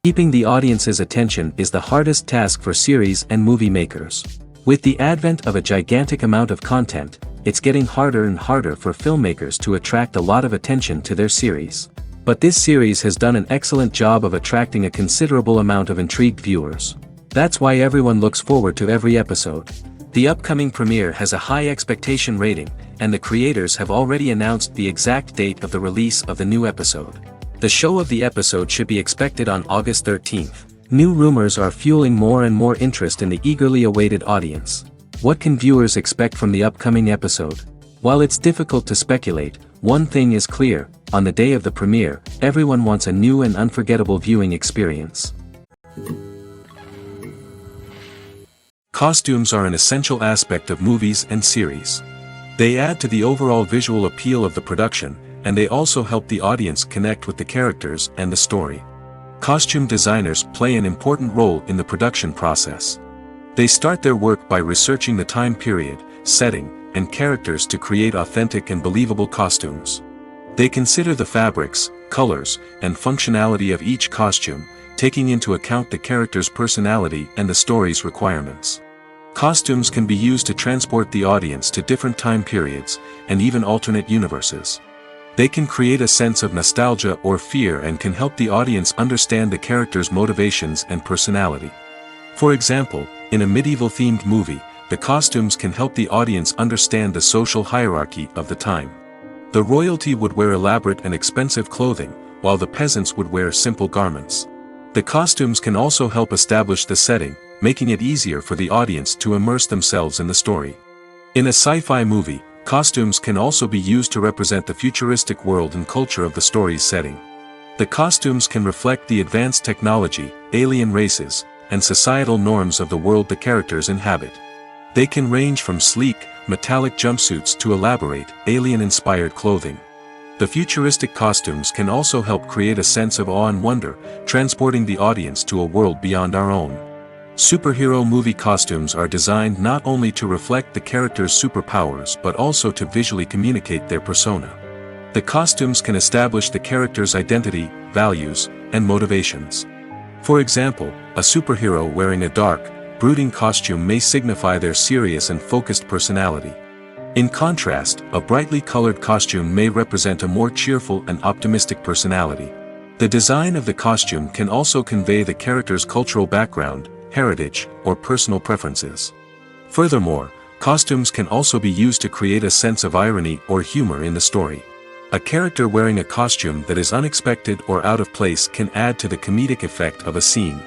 Keeping the audience's attention is the hardest task for series and movie makers. With the advent of a gigantic amount of content, it's getting harder and harder for filmmakers to attract a lot of attention to their series. But this series has done an excellent job of attracting a considerable amount of intrigued viewers. That's why everyone looks forward to every episode. The upcoming premiere has a high expectation rating, and the creators have already announced the exact date of the release of the new episode. The show of the episode should be expected on August 13th. New rumors are fueling more and more interest in the eagerly awaited audience. What can viewers expect from the upcoming episode? While it's difficult to speculate, one thing is clear: on the day of the premiere, everyone wants a new and unforgettable viewing experience. Costumes are an essential aspect of movies and series. They add to the overall visual appeal of the production, and they also help the audience connect with the characters and the story. Costume designers play an important role in the production process. They start their work by researching the time period, setting, and characters to create authentic and believable costumes. They consider the fabrics, colors, and functionality of each costume, taking into account the character's personality and the story's requirements. Costumes can be used to transport the audience to different time periods, and even alternate universes. They can create a sense of nostalgia or fear and can help the audience understand the character's motivations and personality. For example, in a medieval-themed movie, the costumes can help the audience understand the social hierarchy of the time. The royalty would wear elaborate and expensive clothing, while the peasants would wear simple garments. The costumes can also help establish the setting, making it easier for the audience to immerse themselves in the story. In a sci-fi movie, costumes can also be used to represent the futuristic world and culture of the story's setting. The costumes can reflect the advanced technology, alien races, and societal norms of the world the characters inhabit. They can range from sleek, metallic jumpsuits to elaborate, alien-inspired clothing. The futuristic costumes can also help create a sense of awe and wonder, transporting the audience to a world beyond our own. Superhero movie costumes are designed not only to reflect the character's superpowers but also to visually communicate their persona. The costumes can establish the character's identity, values, and motivations. For example, a superhero wearing a dark, brooding costume may signify their serious and focused personality. In contrast, a brightly colored costume may represent a more cheerful and optimistic personality. The design of the costume can also convey the character's cultural background, heritage, or personal preferences. Furthermore, costumes can also be used to create a sense of irony or humor in the story. A character wearing a costume that is unexpected or out of place can add to the comedic effect of a scene.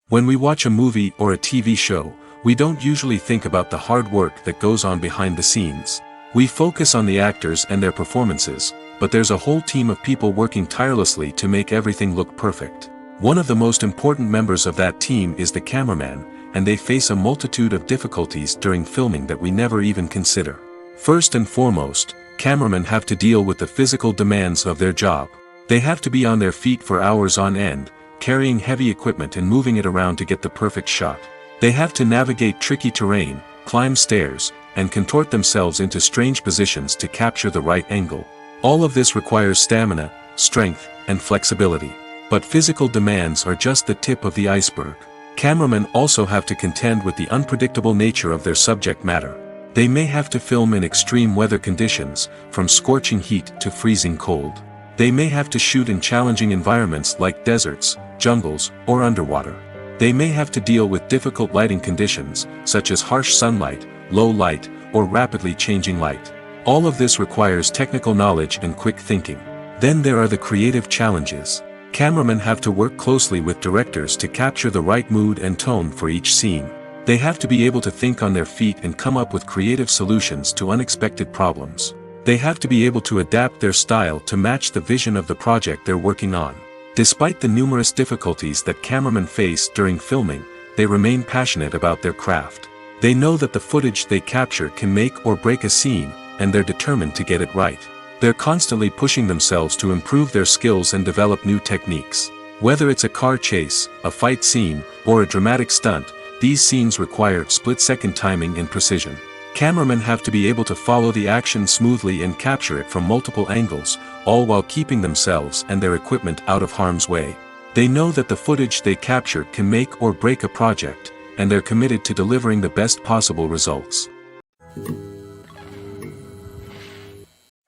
When we watch a movie or a TV show, we don't usually think about the hard work that goes on behind the scenes. We focus on the actors and their performances, but there's a whole team of people working tirelessly to make everything look perfect. One of the most important members of that team is the cameraman, and they face a multitude of difficulties during filming that we never even consider. First and foremost, cameramen have to deal with the physical demands of their job. They have to be on their feet for hours on end, carrying heavy equipment and moving it around to get the perfect shot. They have to navigate tricky terrain, climb stairs, and contort themselves into strange positions to capture the right angle. All of this requires stamina, strength, and flexibility. But physical demands are just the tip of the iceberg. Cameramen also have to contend with the unpredictable nature of their subject matter. They may have to film in extreme weather conditions, from scorching heat to freezing cold. They may have to shoot in challenging environments like deserts, jungles, or underwater. They may have to deal with difficult lighting conditions, such as harsh sunlight, low light, or rapidly changing light. All of this requires technical knowledge and quick thinking. Then there are the creative challenges. Cameramen have to work closely with directors to capture the right mood and tone for each scene. They have to be able to think on their feet and come up with creative solutions to unexpected problems. They have to be able to adapt their style to match the vision of the project they're working on. Despite the numerous difficulties that cameramen face during filming, they remain passionate about their craft. They know that the footage they capture can make or break a scene, and they're determined to get it right. They're constantly pushing themselves to improve their skills and develop new techniques. Whether it's a car chase, a fight scene, or a dramatic stunt, these scenes require split-second timing and precision. Cameramen have to be able to follow the action smoothly and capture it from multiple angles, all while keeping themselves and their equipment out of harm's way. They know that the footage they capture can make or break a project, and they're committed to delivering the best possible results.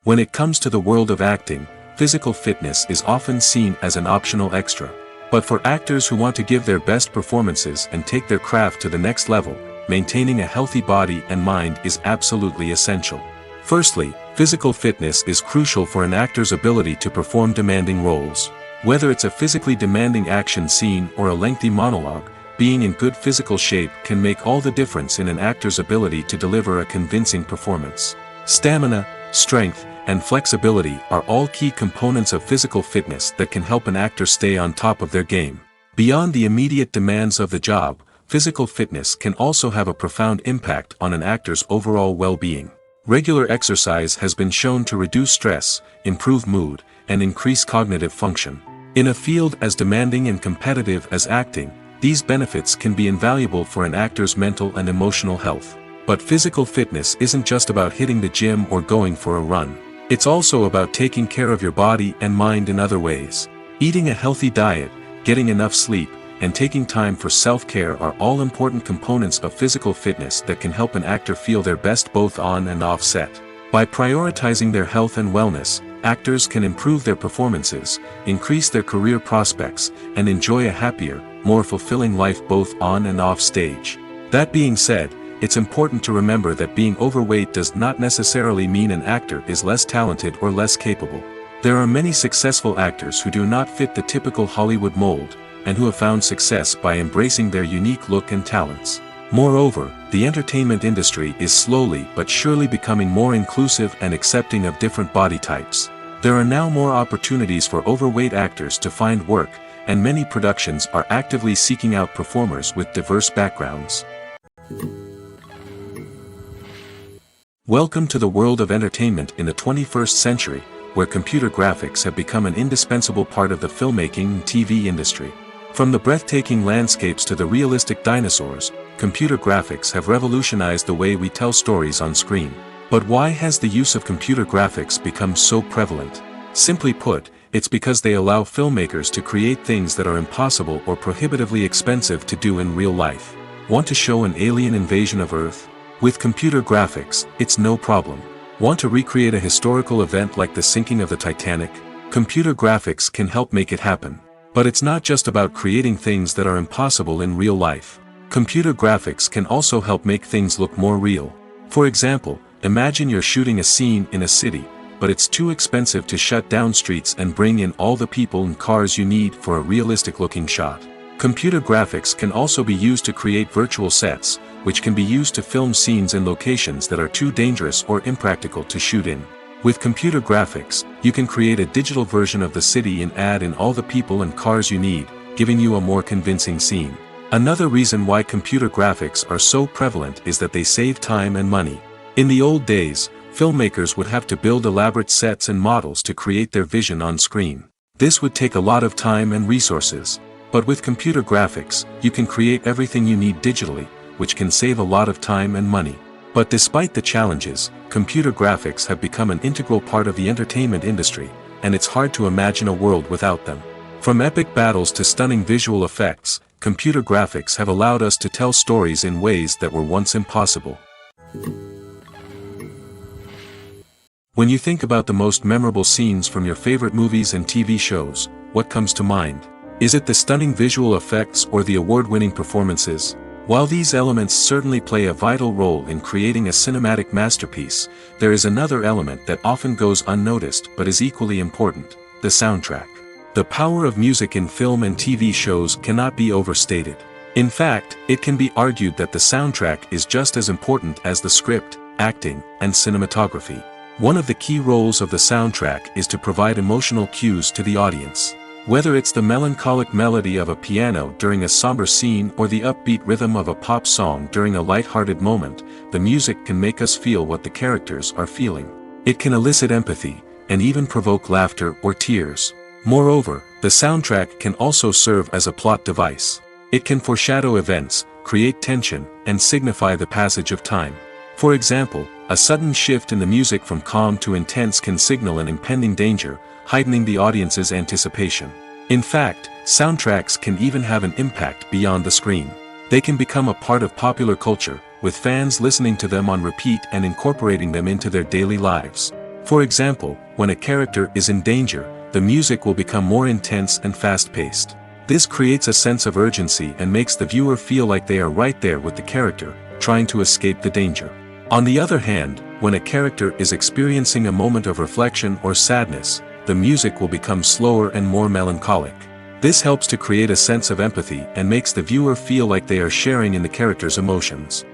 When it comes to the world of acting, physical fitness is often seen as an optional extra. But for actors who want to give their best performances and take their craft to the next level, maintaining a healthy body and mind is absolutely essential. Firstly, physical fitness is crucial for an actor's ability to perform demanding roles. Whether it's a physically demanding action scene or a lengthy monologue, being in good physical shape can make all the difference in an actor's ability to deliver a convincing performance. Stamina, strength, and flexibility are all key components of physical fitness that can help an actor stay on top of their game. Beyond the immediate demands of the job, physical fitness can also have a profound impact on an actor's overall well-being. Regular exercise has been shown to reduce stress, improve mood, and increase cognitive function. In a field as demanding and competitive as acting, these benefits can be invaluable for an actor's mental and emotional health. But physical fitness isn't just about hitting the gym or going for a run. It's also about taking care of your body and mind in other ways. Eating a healthy diet, getting enough sleep, and taking time for self-care are all important components of physical fitness that can help an actor feel their best both on and off set. By prioritizing their health and wellness, actors can improve their performances, increase their career prospects, and enjoy a happier, more fulfilling life both on and off stage. That being said, it's important to remember that being overweight does not necessarily mean an actor is less talented or less capable. There are many successful actors who do not fit the typical Hollywood mold, and who have found success by embracing their unique look and talents. Moreover, the entertainment industry is slowly but surely becoming more inclusive and accepting of different body types. There are now more opportunities for overweight actors to find work, and many productions are actively seeking out performers with diverse backgrounds. Welcome to the world of entertainment in the 21st century, where computer graphics have become an indispensable part of the filmmaking and TV industry. From the breathtaking landscapes to the realistic dinosaurs, computer graphics have revolutionized the way we tell stories on screen. But why has the use of computer graphics become so prevalent? Simply put, it's because they allow filmmakers to create things that are impossible or prohibitively expensive to do in real life. Want to show an alien invasion of Earth? With computer graphics, it's no problem. Want to recreate a historical event like the sinking of the Titanic? Computer graphics can help make it happen. But it's not just about creating things that are impossible in real life. Computer graphics can also help make things look more real. For example, imagine you're shooting a scene in a city, but it's too expensive to shut down streets and bring in all the people and cars you need for a realistic-looking shot. Computer graphics can also be used to create virtual sets, which can be used to film scenes in locations that are too dangerous or impractical to shoot in. With computer graphics, you can create a digital version of the city and add in all the people and cars you need, giving you a more convincing scene. Another reason why computer graphics are so prevalent is that they save time and money. In the old days, filmmakers would have to build elaborate sets and models to create their vision on screen. This would take a lot of time and resources. But with computer graphics, you can create everything you need digitally, which can save a lot of time and money. But despite the challenges, computer graphics have become an integral part of the entertainment industry, and it's hard to imagine a world without them. From epic battles to stunning visual effects, computer graphics have allowed us to tell stories in ways that were once impossible. When you think about the most memorable scenes from your favorite movies and TV shows, what comes to mind? Is it the stunning visual effects or the award-winning performances? While these elements certainly play a vital role in creating a cinematic masterpiece, there is another element that often goes unnoticed but is equally important: the soundtrack. The power of music in film and TV shows cannot be overstated. In fact, it can be argued that the soundtrack is just as important as the script, acting, and cinematography. One of the key roles of the soundtrack is to provide emotional cues to the audience. Whether it's the melancholic melody of a piano during a somber scene or the upbeat rhythm of a pop song during a light-hearted moment, the music can make us feel what the characters are feeling. It can elicit empathy, and even provoke laughter or tears. Moreover, the soundtrack can also serve as a plot device. It can foreshadow events, create tension, and signify the passage of time. For example, a sudden shift in the music from calm to intense can signal an impending danger, heightening the audience's anticipation. In fact, soundtracks can even have an impact beyond the screen. They can become a part of popular culture, with fans listening to them on repeat and incorporating them into their daily lives. For example, when a character is in danger, the music will become more intense and fast-paced. This creates a sense of urgency and makes the viewer feel like they are right there with the character, trying to escape the danger. On the other hand, when a character is experiencing a moment of reflection or sadness, the music will become slower and more melancholic. This helps to create a sense of empathy and makes the viewer feel like they are sharing in the character's emotions.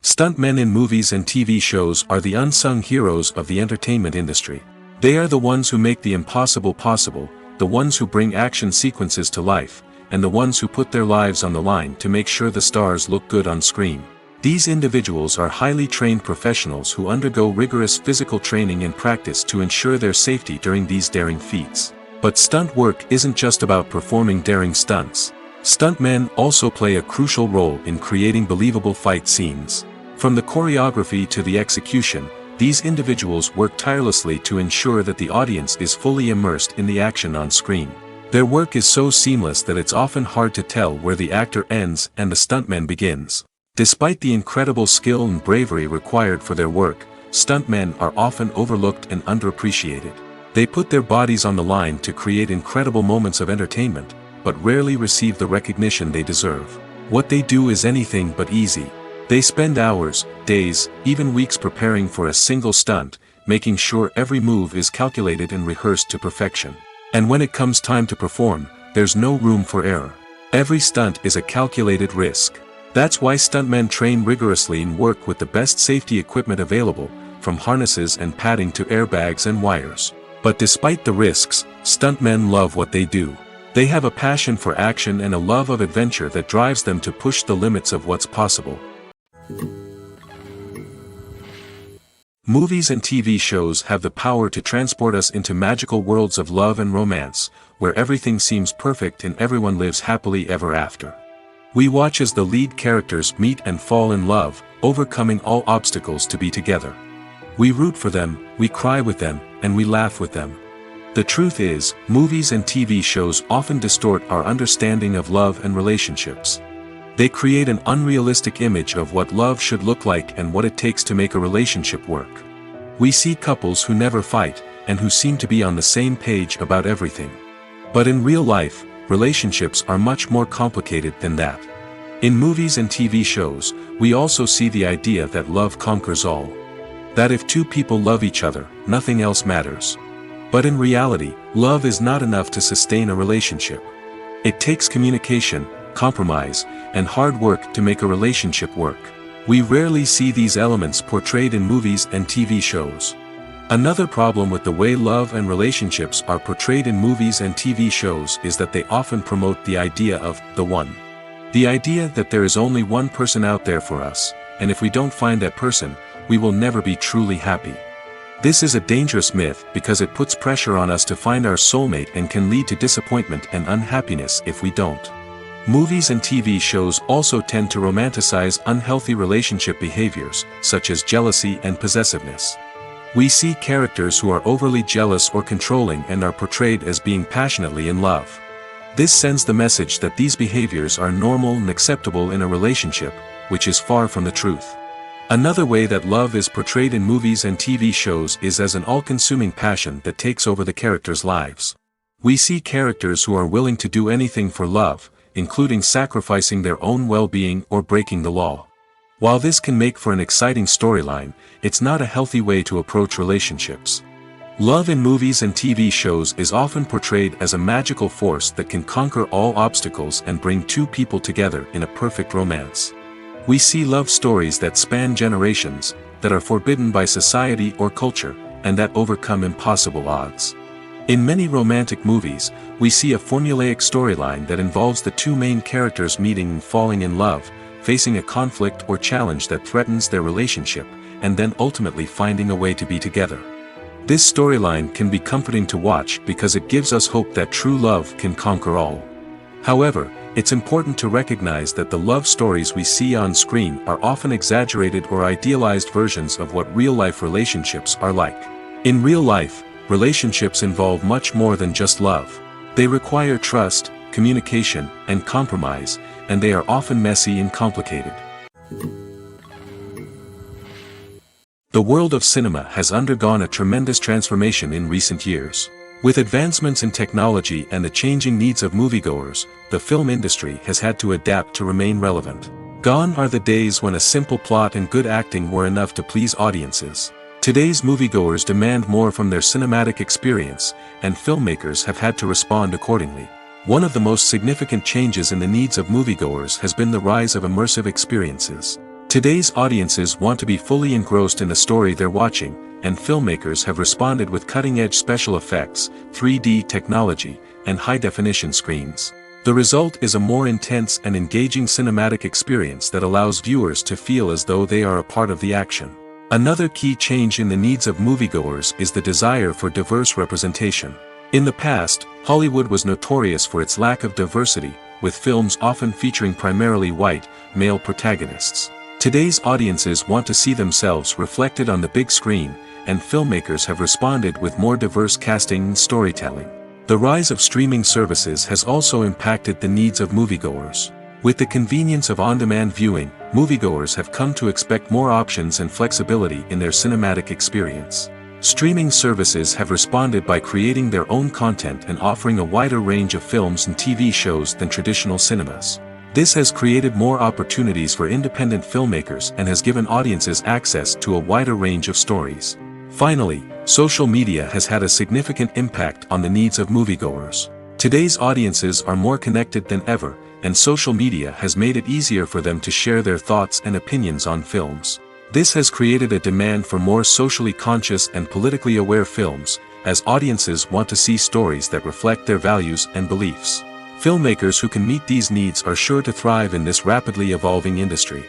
Stuntmen in movies and TV shows are the unsung heroes of the entertainment industry. They are the ones who make the impossible possible, the ones who bring action sequences to life, and the ones who put their lives on the line to make sure the stars look good on screen. These individuals are highly trained professionals who undergo rigorous physical training and practice to ensure their safety during these daring feats. But stunt work isn't just about performing daring stunts. Stuntmen also play a crucial role in creating believable fight scenes. From the choreography to the execution, these individuals work tirelessly to ensure that the audience is fully immersed in the action on screen. Their work is so seamless that it's often hard to tell where the actor ends and the stuntman begins. Despite the incredible skill and bravery required for their work, stuntmen are often overlooked and underappreciated. They put their bodies on the line to create incredible moments of entertainment, but rarely receive the recognition they deserve. What they do is anything but easy. They spend hours, days, even weeks preparing for a single stunt, making sure every move is calculated and rehearsed to perfection. And when it comes time to perform, there's no room for error. Every stunt is a calculated risk. That's why stuntmen train rigorously and work with the best safety equipment available, from harnesses and padding to airbags and wires. But despite the risks, stuntmen love what they do. They have a passion for action and a love of adventure that drives them to push the limits of what's possible. Movies and TV shows have the power to transport us into magical worlds of love and romance, where everything seems perfect and everyone lives happily ever after. We watch as the lead characters meet and fall in love, overcoming all obstacles to be together. We root for them, we cry with them, and we laugh with them. The truth is, movies and TV shows often distort our understanding of love and relationships. They create an unrealistic image of what love should look like and what it takes to make a relationship work. We see couples who never fight, and who seem to be on the same page about everything. But in real life, relationships are much more complicated than that. In movies and TV shows, we also see the idea that love conquers all. That if two people love each other, nothing else matters. But in reality, love is not enough to sustain a relationship. It takes communication, compromise, and hard work to make a relationship work. We rarely see these elements portrayed in movies and TV shows. Another problem with the way love and relationships are portrayed in movies and TV shows is that they often promote the idea of the one. The idea that there is only one person out there for us, and if we don't find that person, we will never be truly happy. This is a dangerous myth because it puts pressure on us to find our soulmate and can lead to disappointment and unhappiness if we don't. Movies and TV shows also tend to romanticize unhealthy relationship behaviors, such as jealousy and possessiveness. We see characters who are overly jealous or controlling and are portrayed as being passionately in love. This sends the message that these behaviors are normal and acceptable in a relationship, which is far from the truth. Another way that love is portrayed in movies and TV shows is as an all-consuming passion that takes over the characters' lives. We see characters who are willing to do anything for love, including sacrificing their own well-being or breaking the law. While this can make for an exciting storyline, it's not a healthy way to approach relationships. Love in movies and TV shows is often portrayed as a magical force that can conquer all obstacles and bring two people together in a perfect romance. We see love stories that span generations, that are forbidden by society or culture, and that overcome impossible odds. In many romantic movies, we see a formulaic storyline that involves the two main characters meeting and falling in love, facing a conflict or challenge that threatens their relationship, and then ultimately finding a way to be together. This storyline can be comforting to watch because it gives us hope that true love can conquer all. However, it's important to recognize that the love stories we see on screen are often exaggerated or idealized versions of what real-life relationships are like. In real life, relationships involve much more than just love. They require trust, communication, and compromise, and they are often messy and complicated. The world of cinema has undergone a tremendous transformation in recent years. With advancements in technology and the changing needs of moviegoers, the film industry has had to adapt to remain relevant. Gone are the days when a simple plot and good acting were enough to please audiences. Today's moviegoers demand more from their cinematic experience, and filmmakers have had to respond accordingly. One of the most significant changes in the needs of moviegoers has been the rise of immersive experiences. Today's audiences want to be fully engrossed in the story they're watching, and filmmakers have responded with cutting-edge special effects, 3D technology, and high-definition screens. The result is a more intense and engaging cinematic experience that allows viewers to feel as though they are a part of the action. Another key change in the needs of moviegoers is the desire for diverse representation. In the past, Hollywood was notorious for its lack of diversity, with films often featuring primarily white, male protagonists. Today's audiences want to see themselves reflected on the big screen, and filmmakers have responded with more diverse casting and storytelling. The rise of streaming services has also impacted the needs of moviegoers. With the convenience of on-demand viewing, moviegoers have come to expect more options and flexibility in their cinematic experience. Streaming services have responded by creating their own content and offering a wider range of films and TV shows than traditional cinemas. This has created more opportunities for independent filmmakers and has given audiences access to a wider range of stories. Finally, social media has had a significant impact on the needs of moviegoers. Today's audiences are more connected than ever, and social media has made it easier for them to share their thoughts and opinions on films. This has created a demand for more socially conscious and politically aware films, as audiences want to see stories that reflect their values and beliefs. Filmmakers who can meet these needs are sure to thrive in this rapidly evolving industry.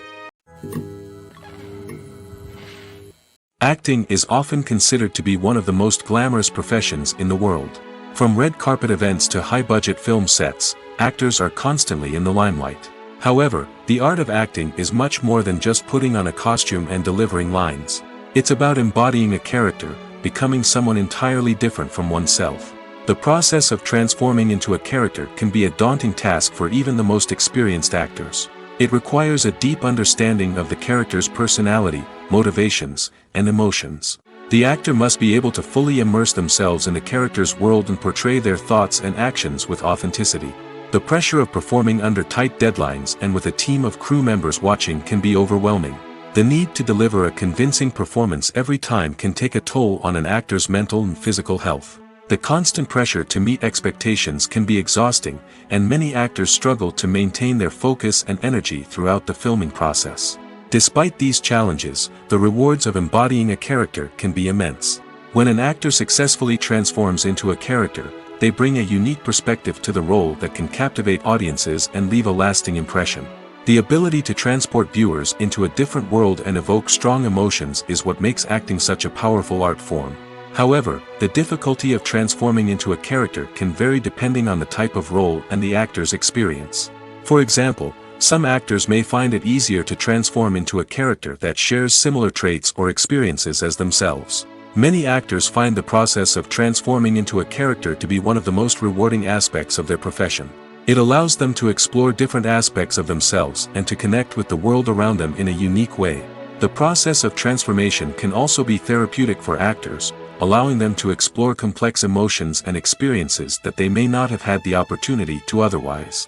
Acting is often considered to be one of the most glamorous professions in the world. From red carpet events to high-budget film sets, actors are constantly in the limelight. However, the art of acting is much more than just putting on a costume and delivering lines. It's about embodying a character, becoming someone entirely different from oneself. The process of transforming into a character can be a daunting task for even the most experienced actors. It requires a deep understanding of the character's personality, motivations, and emotions. The actor must be able to fully immerse themselves in the character's world and portray their thoughts and actions with authenticity. The pressure of performing under tight deadlines and with a team of crew members watching can be overwhelming. The need to deliver a convincing performance every time can take a toll on an actor's mental and physical health. The constant pressure to meet expectations can be exhausting, and many actors struggle to maintain their focus and energy throughout the filming process. Despite these challenges, the rewards of embodying a character can be immense. When an actor successfully transforms into a character, they bring a unique perspective to the role that can captivate audiences and leave a lasting impression. The ability to transport viewers into a different world and evoke strong emotions is what makes acting such a powerful art form. However, the difficulty of transforming into a character can vary depending on the type of role and the actor's experience. For example, some actors may find it easier to transform into a character that shares similar traits or experiences as themselves. Many actors find the process of transforming into a character to be one of the most rewarding aspects of their profession. It allows them to explore different aspects of themselves and to connect with the world around them in a unique way. The process of transformation can also be therapeutic for actors, allowing them to explore complex emotions and experiences that they may not have had the opportunity to otherwise.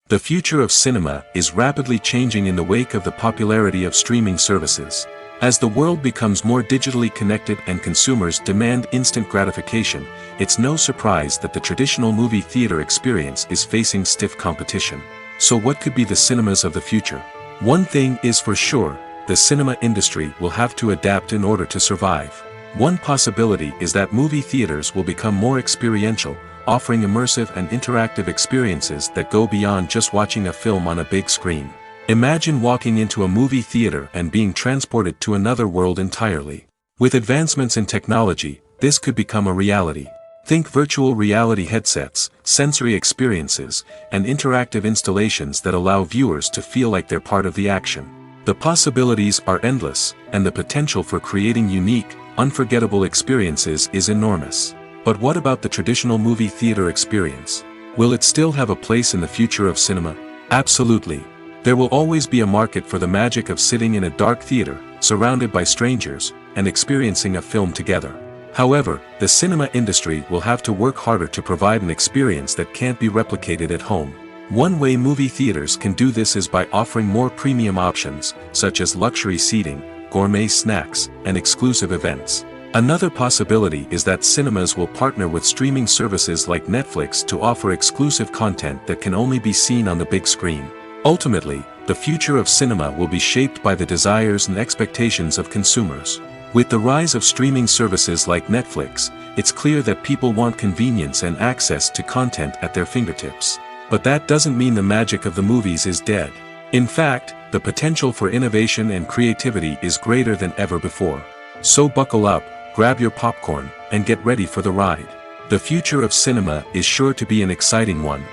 The future of cinema is rapidly changing in the wake of the popularity of streaming services. As the world becomes more digitally connected and consumers demand instant gratification, it's no surprise that the traditional movie theater experience is facing stiff competition. So what could be the cinemas of the future? One thing is for sure, the cinema industry will have to adapt in order to survive. One possibility is that movie theaters will become more experiential, offering immersive and interactive experiences that go beyond just watching a film on a big screen. Imagine walking into a movie theater and being transported to another world entirely. With advancements in technology, this could become a reality. Think virtual reality headsets, sensory experiences, and interactive installations that allow viewers to feel like they're part of the action. The possibilities are endless, and the potential for creating unique, unforgettable experiences is enormous. But what about the traditional movie theater experience? Will it still have a place in the future of cinema? Absolutely. There will always be a market for the magic of sitting in a dark theater, surrounded by strangers, and experiencing a film together. However, the cinema industry will have to work harder to provide an experience that can't be replicated at home. One way movie theaters can do this is by offering more premium options, such as luxury seating, gourmet snacks, and exclusive events. Another possibility is that cinemas will partner with streaming services like Netflix to offer exclusive content that can only be seen on the big screen. Ultimately, the future of cinema will be shaped by the desires and expectations of consumers. With the rise of streaming services like Netflix, it's clear that people want convenience and access to content at their fingertips. But that doesn't mean the magic of the movies is dead. In fact, the potential for innovation and creativity is greater than ever before. So buckle up, grab your popcorn, and get ready for the ride. The future of cinema is sure to be an exciting one.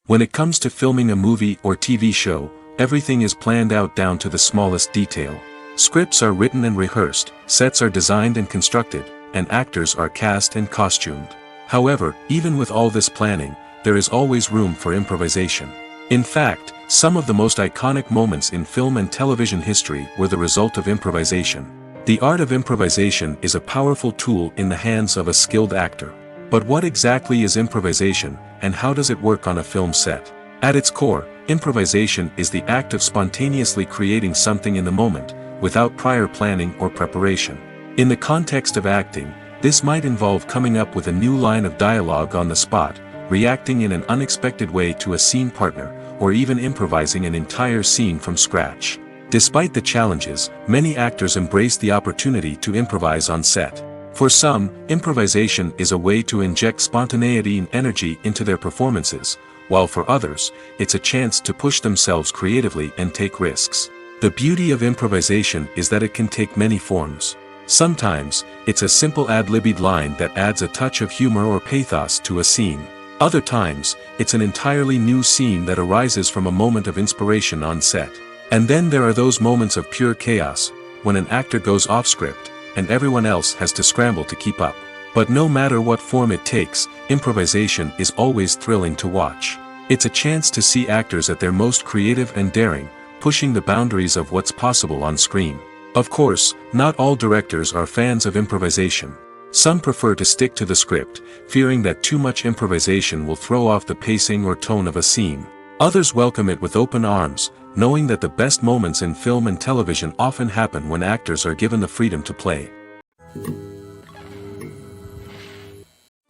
When it comes to filming a movie or TV show, everything is planned out down to the smallest detail. Scripts are written and rehearsed, sets are designed and constructed, and actors are cast and costumed. However, even with all this planning, there is always room for improvisation. In fact, some of the most iconic moments in film and television history were the result of improvisation. The art of improvisation is a powerful tool in the hands of a skilled actor. But what exactly is improvisation, and how does it work on a film set? At its core, improvisation is the act of spontaneously creating something in the moment, without prior planning or preparation. In the context of acting, this might involve coming up with a new line of dialogue on the spot, reacting in an unexpected way to a scene partner, or even improvising an entire scene from scratch. Despite the challenges, many actors embrace the opportunity to improvise on set. For some, improvisation is a way to inject spontaneity and energy into their performances, while for others, it's a chance to push themselves creatively and take risks. The beauty of improvisation is that it can take many forms. Sometimes, it's a simple ad-libbed line that adds a touch of humor or pathos to a scene. Other times, it's an entirely new scene that arises from a moment of inspiration on set. And then there are those moments of pure chaos, when an actor goes off script, and everyone else has to scramble to keep up. But no matter what form it takes, improvisation is always thrilling to watch. It's a chance to see actors at their most creative and daring, pushing the boundaries of what's possible on screen. Of course, not all directors are fans of improvisation. Some prefer to stick to the script, fearing that too much improvisation will throw off the pacing or tone of a scene. Others welcome it with open arms, knowing that the best moments in film and television often happen when actors are given the freedom to play.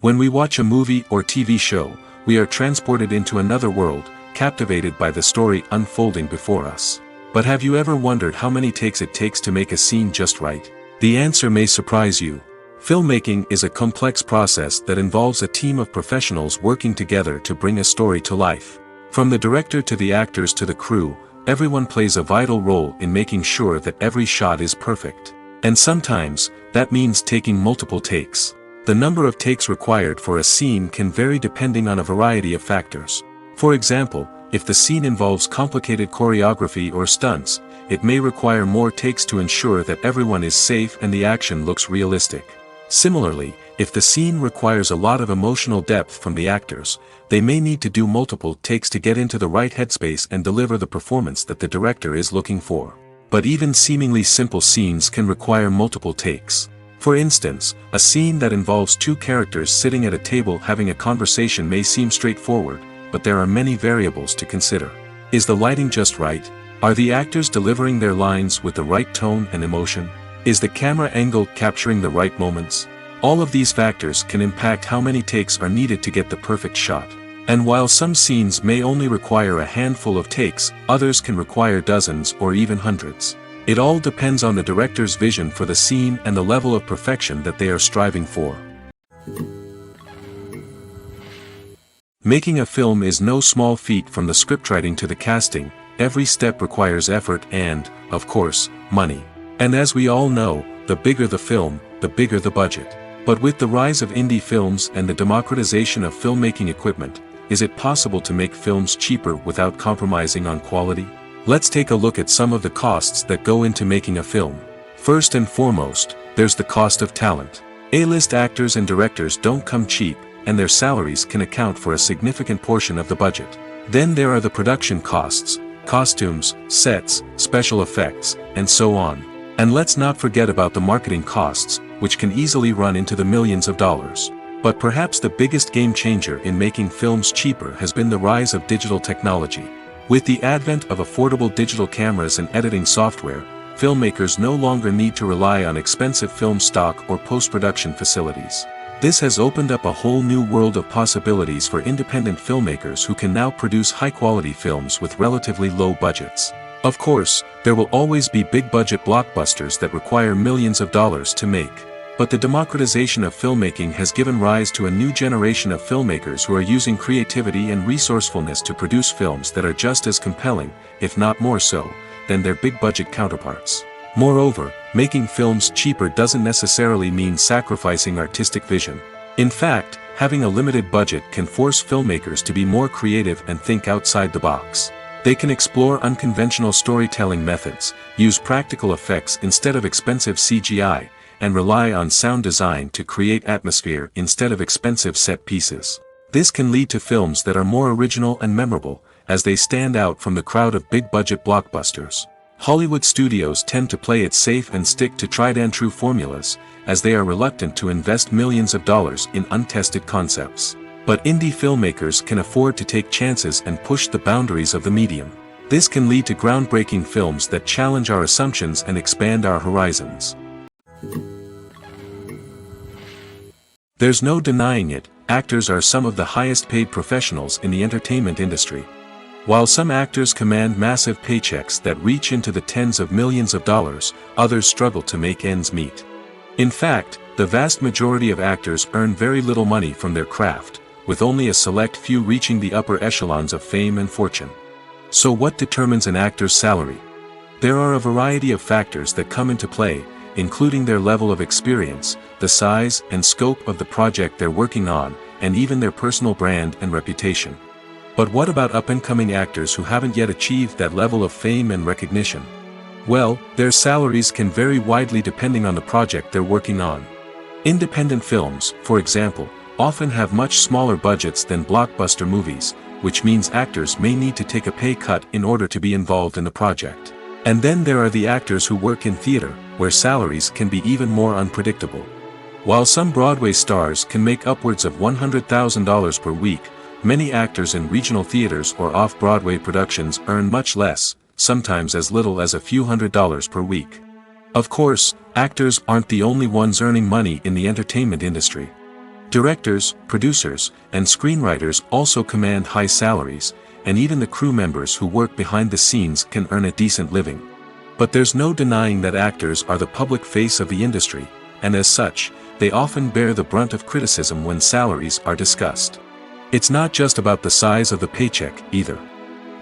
When we watch a movie or TV show, we are transported into another world, captivated by the story unfolding before us. But have you ever wondered how many takes it takes to make a scene just right? The answer may surprise you. Filmmaking is a complex process that involves a team of professionals working together to bring a story to life. From the director to the actors to the crew, everyone plays a vital role in making sure that every shot is perfect. And sometimes, that means taking multiple takes. The number of takes required for a scene can vary depending on a variety of factors. For example, if the scene involves complicated choreography or stunts, it may require more takes to ensure that everyone is safe and the action looks realistic. Similarly, If the scene requires a lot of emotional depth from the actors, they may need to do multiple takes to get into the right headspace and deliver the performance that the director is looking for. But even seemingly simple scenes can require multiple takes. For instance, a scene that involves two characters sitting at a table having a conversation may seem straightforward, but there are many variables to consider. Is the lighting just right? Are the actors delivering their lines with the right tone and emotion? Is the camera angle capturing the right moments? All of these factors can impact how many takes are needed to get the perfect shot. And while some scenes may only require a handful of takes, others can require dozens or even hundreds. It all depends on the director's vision for the scene and the level of perfection that they are striving for. Making a film is no small feat. From the scriptwriting to the casting, every step requires effort and, of course, money. And as we all know, the bigger the film, the bigger the budget. But with the rise of indie films and the democratization of filmmaking equipment, is it possible to make films cheaper without compromising on quality? Let's take a look at some of the costs that go into making a film. First and foremost, there's the cost of talent. A-list actors and directors don't come cheap, and their salaries can account for a significant portion of the budget. Then there are the production costs, costumes, sets, special effects, and so on. And let's not forget about the marketing costs, which can easily run into the millions of dollars. But perhaps the biggest game changer in making films cheaper has been the rise of digital technology. With the advent of affordable digital cameras and editing software, filmmakers no longer need to rely on expensive film stock or post-production facilities. This has opened up a whole new world of possibilities for independent filmmakers who can now produce high-quality films with relatively low budgets. Of course, there will always be big-budget blockbusters that require millions of dollars to make. But the democratization of filmmaking has given rise to a new generation of filmmakers who are using creativity and resourcefulness to produce films that are just as compelling, if not more so, than their big-budget counterparts. Moreover, making films cheaper doesn't necessarily mean sacrificing artistic vision. In fact, having a limited budget can force filmmakers to be more creative and think outside the box. They can explore unconventional storytelling methods, use practical effects instead of expensive CGI, and rely on sound design to create atmosphere instead of expensive set pieces. This can lead to films that are more original and memorable, as they stand out from the crowd of big-budget blockbusters. Hollywood studios tend to play it safe and stick to tried-and-true formulas, as they are reluctant to invest millions of dollars in untested concepts. But indie filmmakers can afford to take chances and push the boundaries of the medium. This can lead to groundbreaking films that challenge our assumptions and expand our horizons. There's no denying it, actors are some of the highest-paid professionals in the entertainment industry. While some actors command massive paychecks that reach into the tens of millions of dollars, others struggle to make ends meet. In fact, the vast majority of actors earn very little money from their craft, with only a select few reaching the upper echelons of fame and fortune. So what determines an actor's salary? There are a variety of factors that come into play, including their level of experience, the size and scope of the project they're working on, and even their personal brand and reputation. But what about up-and-coming actors who haven't yet achieved that level of fame and recognition? Well, their salaries can vary widely depending on the project they're working on. Independent films, for example, often have much smaller budgets than blockbuster movies, which means actors may need to take a pay cut in order to be involved in the project. And then there are the actors who work in theater, where salaries can be even more unpredictable. While some Broadway stars can make upwards of $100,000 per week, many actors in regional theaters or off-Broadway productions earn much less, sometimes as little as a few $100s per week. Of course, actors aren't the only ones earning money in the entertainment industry. Directors, producers, and screenwriters also command high salaries, and even the crew members who work behind the scenes can earn a decent living. But there's no denying that actors are the public face of the industry, and as such, they often bear the brunt of criticism when salaries are discussed. It's not just about the size of the paycheck, either.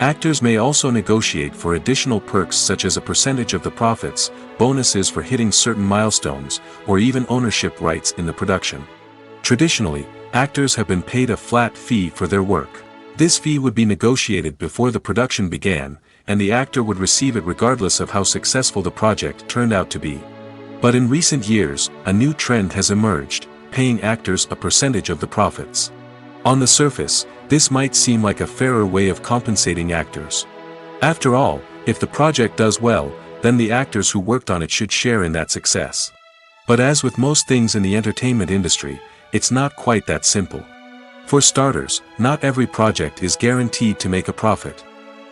Actors may also negotiate for additional perks such as a percentage of the profits, bonuses for hitting certain milestones, or even ownership rights in the production. Traditionally, actors have been paid a flat fee for their work. This fee would be negotiated before the production began, and the actor would receive it regardless of how successful the project turned out to be. But in recent years, a new trend has emerged. paying actors a percentage of the profits. On the surface, this might seem like a fairer way of compensating actors. After all, if the project does well, then the actors who worked on it should share in that success. But as with most things in the entertainment industry, it's not quite that simple. For starters, not every project is guaranteed to make a profit.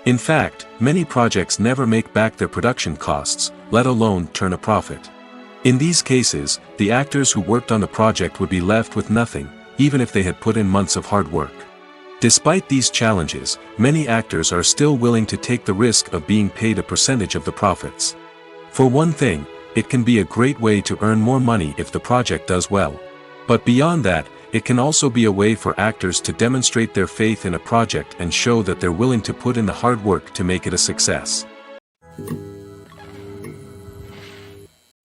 In fact, many projects never make back their production costs, let alone turn a profit. In these cases, the actors who worked on the project would be left with nothing, even if they had put in months of hard work. Despite these challenges, many actors are still willing to take the risk of being paid a percentage of the profits. For one thing, it can be a great way to earn more money if the project does well. But beyond that, it can also be a way for actors to demonstrate their faith in a project and show that they're willing to put in the hard work to make it a success.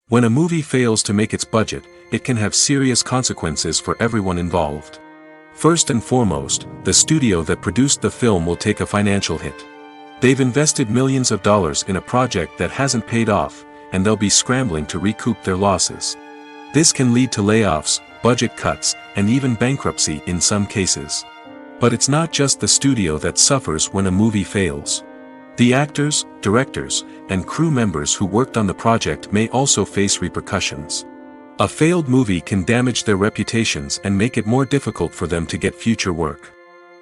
When a movie fails to make its budget, it can have serious consequences for everyone involved. First and foremost, the studio that produced the film will take a financial hit. They've invested millions of dollars in a project that hasn't paid off, and they'll be scrambling to recoup their losses. This can lead to layoffs, budget cuts, and even bankruptcy in some cases. But it's not just the studio that suffers when a movie fails. The actors, directors, and crew members who worked on the project may also face repercussions. A failed movie can damage their reputations and make it more difficult for them to get future work.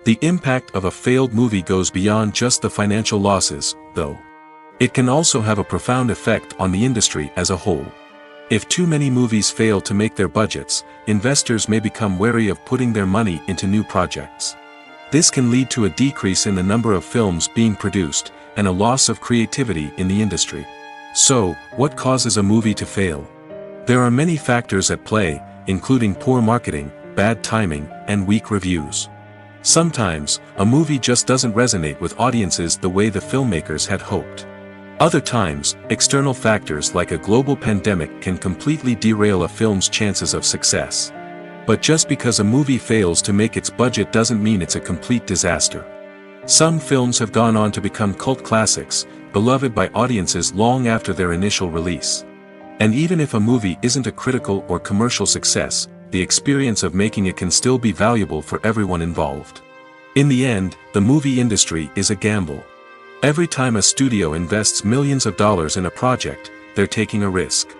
The impact of a failed movie goes beyond just the financial losses, though. It can also have a profound effect on the industry as a whole. If too many movies fail to make their budgets, investors may become wary of putting their money into new projects. This can lead to a decrease in the number of films being produced, and a loss of creativity in the industry. So, what causes a movie to fail? There are many factors at play, including poor marketing, bad timing, and weak reviews. Sometimes, a movie just doesn't resonate with audiences the way the filmmakers had hoped. Other times, external factors like a global pandemic can completely derail a film's chances of success. But just because a movie fails to make its budget doesn't mean it's a complete disaster. Some films have gone on to become cult classics, beloved by audiences long after their initial release. And even if a movie isn't a critical or commercial success, the experience of making it can still be valuable for everyone involved. In the end, the movie industry is a gamble. Every time a studio invests millions of dollars in a project, they're taking a risk.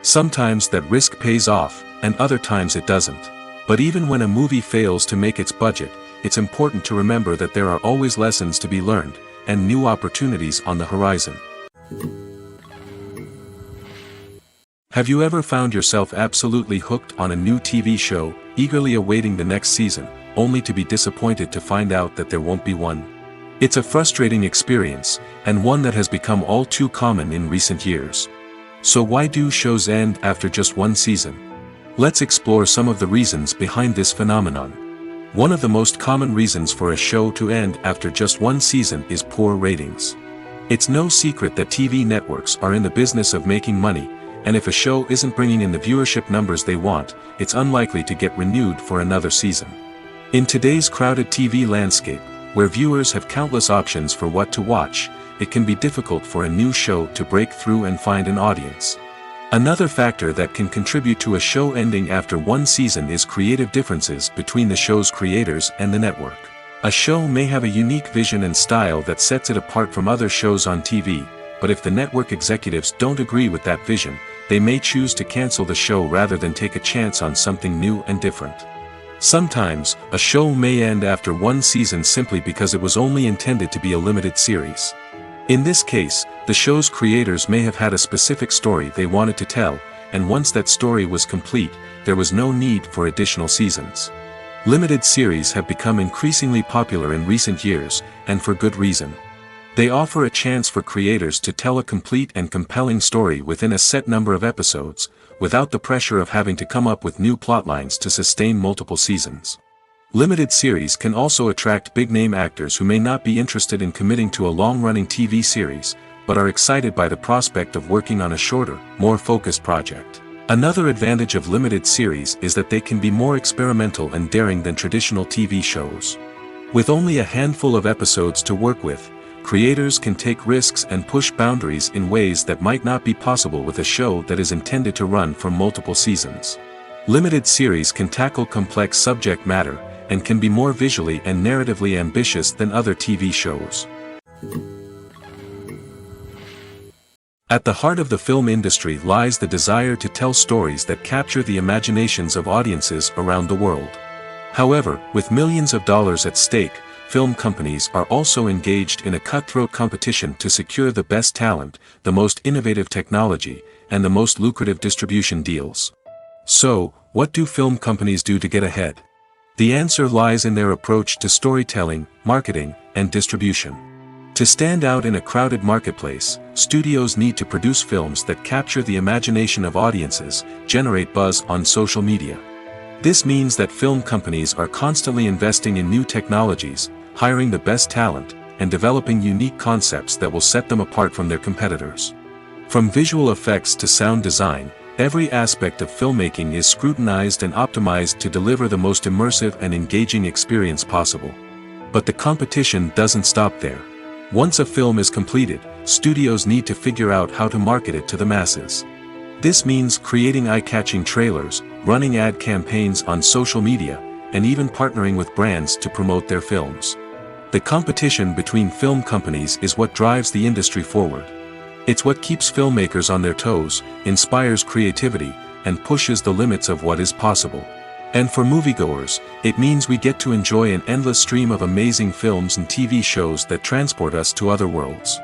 Sometimes that risk pays off, and other times it doesn't. But even when a movie fails to make its budget, it's important to remember that there are always lessons to be learned, and new opportunities on the horizon. Have you ever found yourself absolutely hooked on a new TV show, eagerly awaiting the next season, only to be disappointed to find out that there won't be one? It's a frustrating experience, and one that has become all too common in recent years. So why do shows end after just one season? Let's explore some of the reasons behind this phenomenon. One of the most common reasons for a show to end after just one season is poor ratings. It's no secret that TV networks are in the business of making money, and if a show isn't bringing in the viewership numbers they want, it's unlikely to get renewed for another season. In today's crowded TV landscape, where viewers have countless options for what to watch, it can be difficult for a new show to break through and find an audience. Another factor that can contribute to a show ending after one season is creative differences between the show's creators and the network. A show may have a unique vision and style that sets it apart from other shows on TV, but if the network executives don't agree with that vision, they may choose to cancel the show rather than take a chance on something new and different. Sometimes, a show may end after one season simply because it was only intended to be a limited series. In this case, the show's creators may have had a specific story they wanted to tell, and once that story was complete, there was no need for additional seasons. Limited series have become increasingly popular in recent years, and for good reason. They offer a chance for creators to tell a complete and compelling story within a set number of episodes, without the pressure of having to come up with new plotlines to sustain multiple seasons. Limited series can also attract big-name actors who may not be interested in committing to a long-running TV series, but are excited by the prospect of working on a shorter, more focused project. Another advantage of limited series is that they can be more experimental and daring than traditional TV shows. With only a handful of episodes to work with, creators can take risks and push boundaries in ways that might not be possible with a show that is intended to run for multiple seasons. Limited series can tackle complex subject matter, and can be more visually and narratively ambitious than other TV shows. At the heart of the film industry lies the desire to tell stories that capture the imaginations of audiences around the world. However, with millions of dollars at stake, film companies are also engaged in a cutthroat competition to secure the best talent, the most innovative technology, and the most lucrative distribution deals. So, what do film companies do to get ahead? The answer lies in their approach to storytelling, marketing, and distribution. To stand out in a crowded marketplace, studios need to produce films that capture the imagination of audiences, generate buzz on social media. This means that film companies are constantly investing in new technologies, hiring the best talent, and developing unique concepts that will set them apart from their competitors. From visual effects to sound design, every aspect of filmmaking is scrutinized and optimized to deliver the most immersive and engaging experience possible. But the competition doesn't stop there. Once a film is completed, studios need to figure out how to market it to the masses. This means creating eye-catching trailers, running ad campaigns on social media, and even partnering with brands to promote their films. The competition between film companies is what drives the industry forward. It's what keeps filmmakers on their toes, inspires creativity, and pushes the limits of what is possible. And for moviegoers, it means we get to enjoy an endless stream of amazing films and TV shows that transport us to other worlds.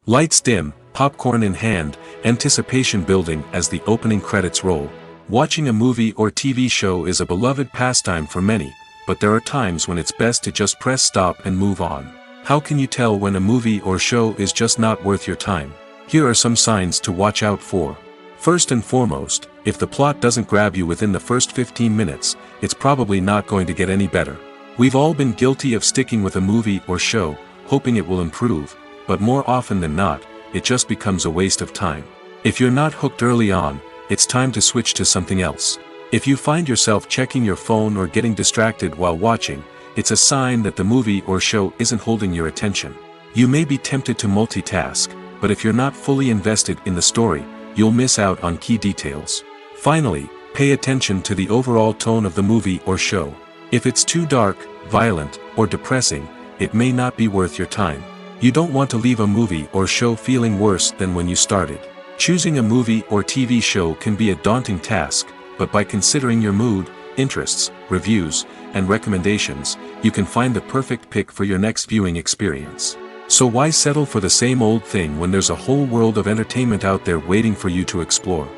Lights dim, popcorn in hand, anticipation building as the opening credits roll. Watching a movie or TV show is a beloved pastime for many, but there are times when it's best to just press stop and move on. How can you tell when a movie or show is just not worth your time? Here are some signs to watch out for. First and foremost, if the plot doesn't grab you within the first 15 minutes, it's probably not going to get any better. We've all been guilty of sticking with a movie or show, hoping it will improve, but more often than not, it just becomes a waste of time. If you're not hooked early on, it's time to switch to something else. If you find yourself checking your phone or getting distracted while watching, it's a sign that the movie or show isn't holding your attention. You may be tempted to multitask, but if you're not fully invested in the story, you'll miss out on key details. Finally, pay attention to the overall tone of the movie or show. If it's too dark, violent, or depressing, it may not be worth your time. You don't want to leave a movie or show feeling worse than when you started. Choosing a movie or TV show can be a daunting task, but by considering your mood, interests, reviews, and recommendations, you can find the perfect pick for your next viewing experience. So why settle for the same old thing when there's a whole world of entertainment out there waiting for you to explore?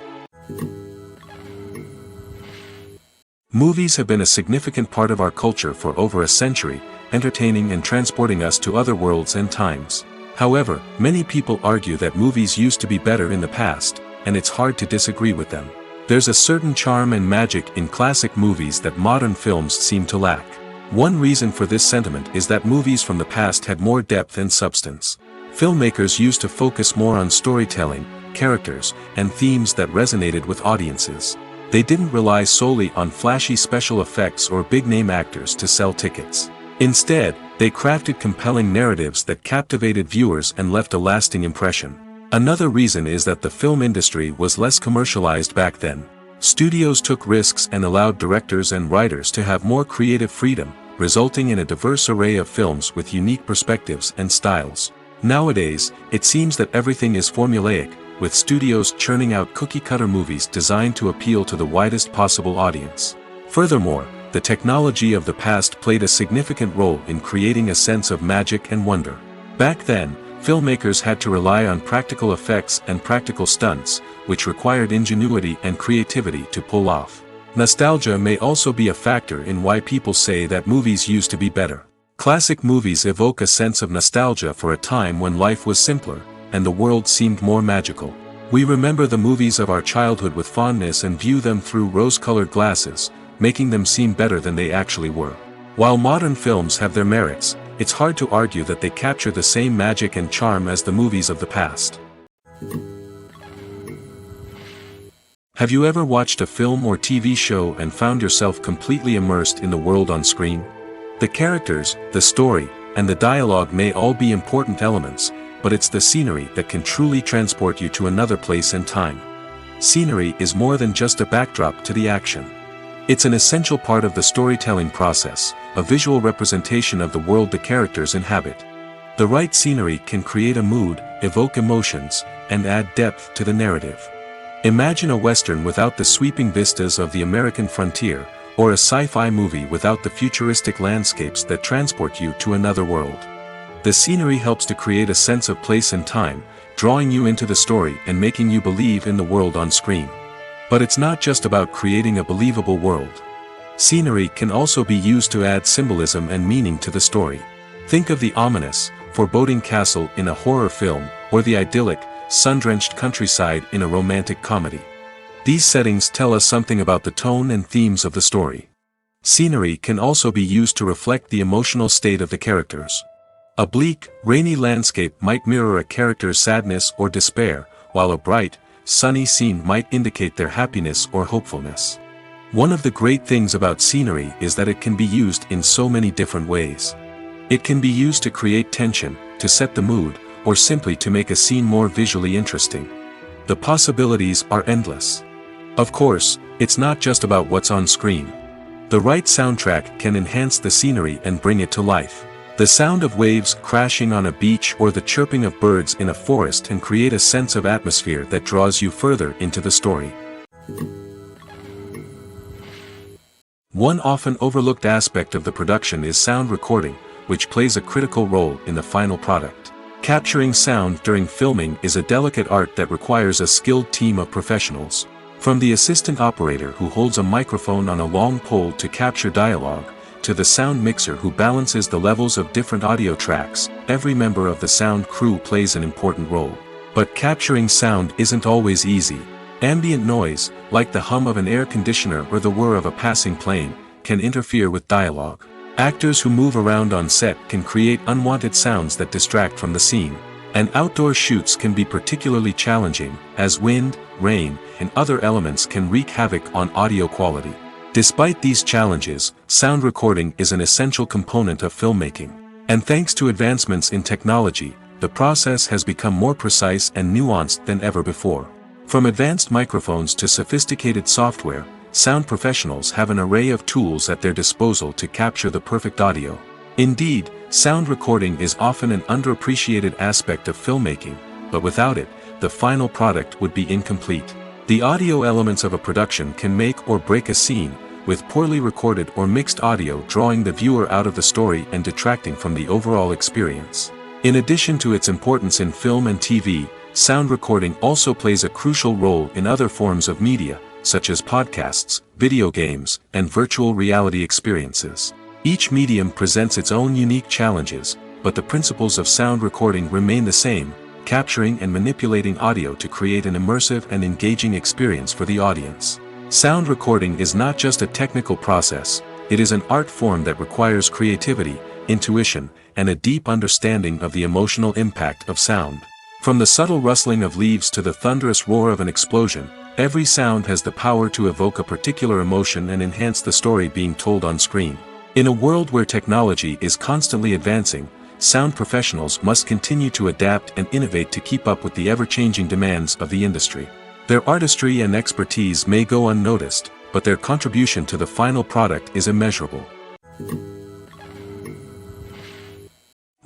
Movies have been a significant part of our culture for over a century, entertaining and transporting us to other worlds and times. However, many people argue that movies used to be better in the past, and it's hard to disagree with them. There's a certain charm and magic in classic movies that modern films seem to lack. One reason for this sentiment is that movies from the past had more depth and substance. Filmmakers used to focus more on storytelling, characters, and themes that resonated with audiences. They didn't rely solely on flashy special effects or big-name actors to sell tickets. Instead, they crafted compelling narratives that captivated viewers and left a lasting impression. Another reason is that the film industry was less commercialized back then. Studios took risks and allowed directors and writers to have more creative freedom, resulting in a diverse array of films with unique perspectives and styles. Nowadays, it seems that everything is formulaic, with studios churning out cookie-cutter movies designed to appeal to the widest possible audience. Furthermore, the technology of the past played a significant role in creating a sense of magic and wonder. Back then, filmmakers had to rely on practical effects and practical stunts, which required ingenuity and creativity to pull off. Nostalgia may also be a factor in why people say that movies used to be better. Classic movies evoke a sense of nostalgia for a time when life was simpler, and the world seemed more magical. We remember the movies of our childhood with fondness and view them through rose-colored glasses, making them seem better than they actually were. While modern films have their merits, it's hard to argue that they capture the same magic and charm as the movies of the past. Have you ever watched a film or TV show and found yourself completely immersed in the world on screen? The characters, the story, and the dialogue may all be important elements, but it's the scenery that can truly transport you to another place and time. scenery is more than just a backdrop to the action. It's an essential part of the storytelling process, a visual representation of the world the characters inhabit. The right scenery can create a mood, evoke emotions, and add depth to the narrative. Imagine a Western without the sweeping vistas of the American frontier, or a sci-fi movie without the futuristic landscapes that transport you to another world. The scenery helps to create a sense of place and time, drawing you into the story and making you believe in the world on screen. But it's not just about creating a believable world. Scenery can also be used to add symbolism and meaning to the story. Think of the ominous, foreboding castle in a horror film, or the idyllic, sun-drenched countryside in a romantic comedy. These settings tell us something about the tone and themes of the story. Scenery can also be used to reflect the emotional state of the characters. A bleak, rainy landscape might mirror a character's sadness or despair, while a bright, sunny scene might indicate their happiness or hopefulness. One of the great things about scenery is that it can be used in so many different ways. It can be used to create tension, to set the mood, or simply to make a scene more visually interesting. The possibilities are endless. Of course, it's not just about what's on screen. The right soundtrack can enhance the scenery and bring it to life. The sound of waves crashing on a beach or the chirping of birds in a forest can create a sense of atmosphere that draws you further into the story. One often overlooked aspect of the production is sound recording, which plays a critical role in the final product. Capturing sound during filming is a delicate art that requires a skilled team of professionals. From the assistant operator who holds a microphone on a long pole to capture dialogue, to the sound mixer who balances the levels of different audio tracks, every member of the sound crew plays an important role. But capturing sound isn't always easy. Ambient noise, like the hum of an air conditioner or the whir of a passing plane, can interfere with dialogue. Actors who move around on set can create unwanted sounds that distract from the scene. And outdoor shoots can be particularly challenging, as wind, rain, and other elements can wreak havoc on audio quality. Despite these challenges, sound recording is an essential component of filmmaking. And thanks to advancements in technology, the process has become more precise and nuanced than ever before. From advanced microphones to sophisticated software, sound professionals have an array of tools at their disposal to capture the perfect audio. Indeed, sound recording is often an underappreciated aspect of filmmaking, but without it, the final product would be incomplete. The audio elements of a production can make or break a scene, with poorly recorded or mixed audio drawing the viewer out of the story and detracting from the overall experience. In addition to its importance in film and TV, sound recording also plays a crucial role in other forms of media, such as podcasts, video games, and virtual reality experiences. Each medium presents its own unique challenges, but the principles of sound recording remain the same, capturing and manipulating audio to create an immersive and engaging experience for the audience. Sound recording is not just a technical process, it is an art form that requires creativity, intuition, and a deep understanding of the emotional impact of sound. From the subtle rustling of leaves to the thunderous roar of an explosion, every sound has the power to evoke a particular emotion and enhance the story being told on screen. In a world where technology is constantly advancing, sound professionals must continue to adapt and innovate to keep up with the ever-changing demands of the industry. Their artistry and expertise may go unnoticed, but their contribution to the final product is immeasurable.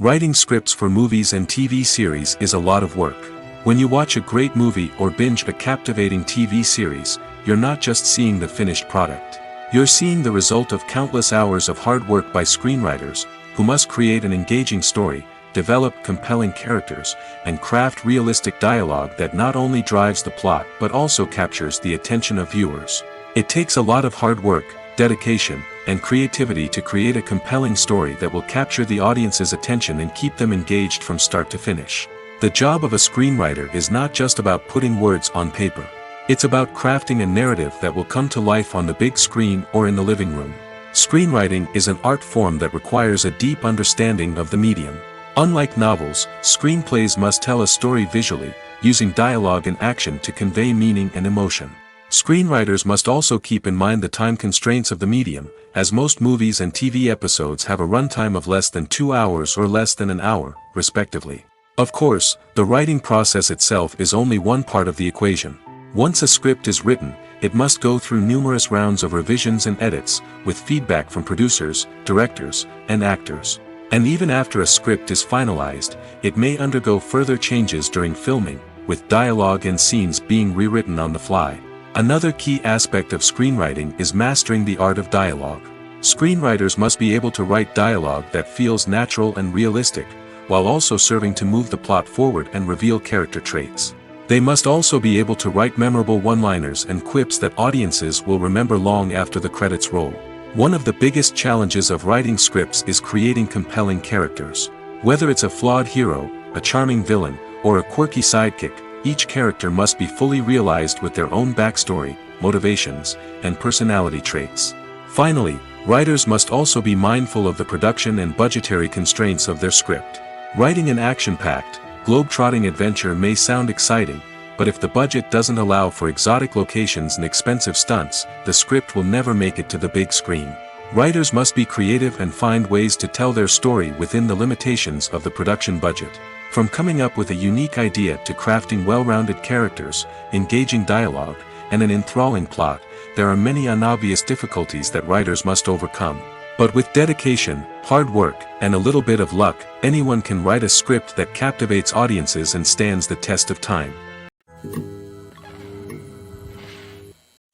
Writing scripts for movies and TV series is a lot of work. When you watch a great movie or binge a captivating TV series, you're not just seeing the finished product. You're seeing the result of countless hours of hard work by screenwriters, who must create an engaging story, develop compelling characters, and craft realistic dialogue that not only drives the plot but also captures the attention of viewers. It takes a lot of hard work, dedication, and creativity to create a compelling story that will capture the audience's attention and keep them engaged from start to finish. The job of a screenwriter is not just about putting words on paper. It's about crafting a narrative that will come to life on the big screen or in the living room. Screenwriting is an art form that requires a deep understanding of the medium. Unlike novels, screenplays must tell a story visually, using dialogue and action to convey meaning and emotion. Screenwriters must also keep in mind the time constraints of the medium, as most movies and TV episodes have a runtime of less than 2 hours or less than an hour, respectively. Of course, the writing process itself is only one part of the equation. Once a script is written, it must go through numerous rounds of revisions and edits, with feedback from producers, directors, and actors. And even after a script is finalized, it may undergo further changes during filming, with dialogue and scenes being rewritten on the fly. Another key aspect of screenwriting is mastering the art of dialogue. Screenwriters must be able to write dialogue that feels natural and realistic, while also serving to move the plot forward and reveal character traits. They must also be able to write memorable one-liners and quips that audiences will remember long after the credits roll. One of the biggest challenges of writing scripts is creating compelling characters. Whether it's a flawed hero, a charming villain, or a quirky sidekick, each character must be fully realized with their own backstory, motivations, and personality traits. Finally, writers must also be mindful of the production and budgetary constraints of their script. Writing an action-packed, globe-trotting adventure may sound exciting, but if the budget doesn't allow for exotic locations and expensive stunts, the script will never make it to the big screen. Writers must be creative and find ways to tell their story within the limitations of the production budget. From coming up with a unique idea to crafting well-rounded characters, engaging dialogue, and an enthralling plot, there are many unobvious difficulties that writers must overcome. But with dedication, hard work, and a little bit of luck, anyone can write a script that captivates audiences and stands the test of time.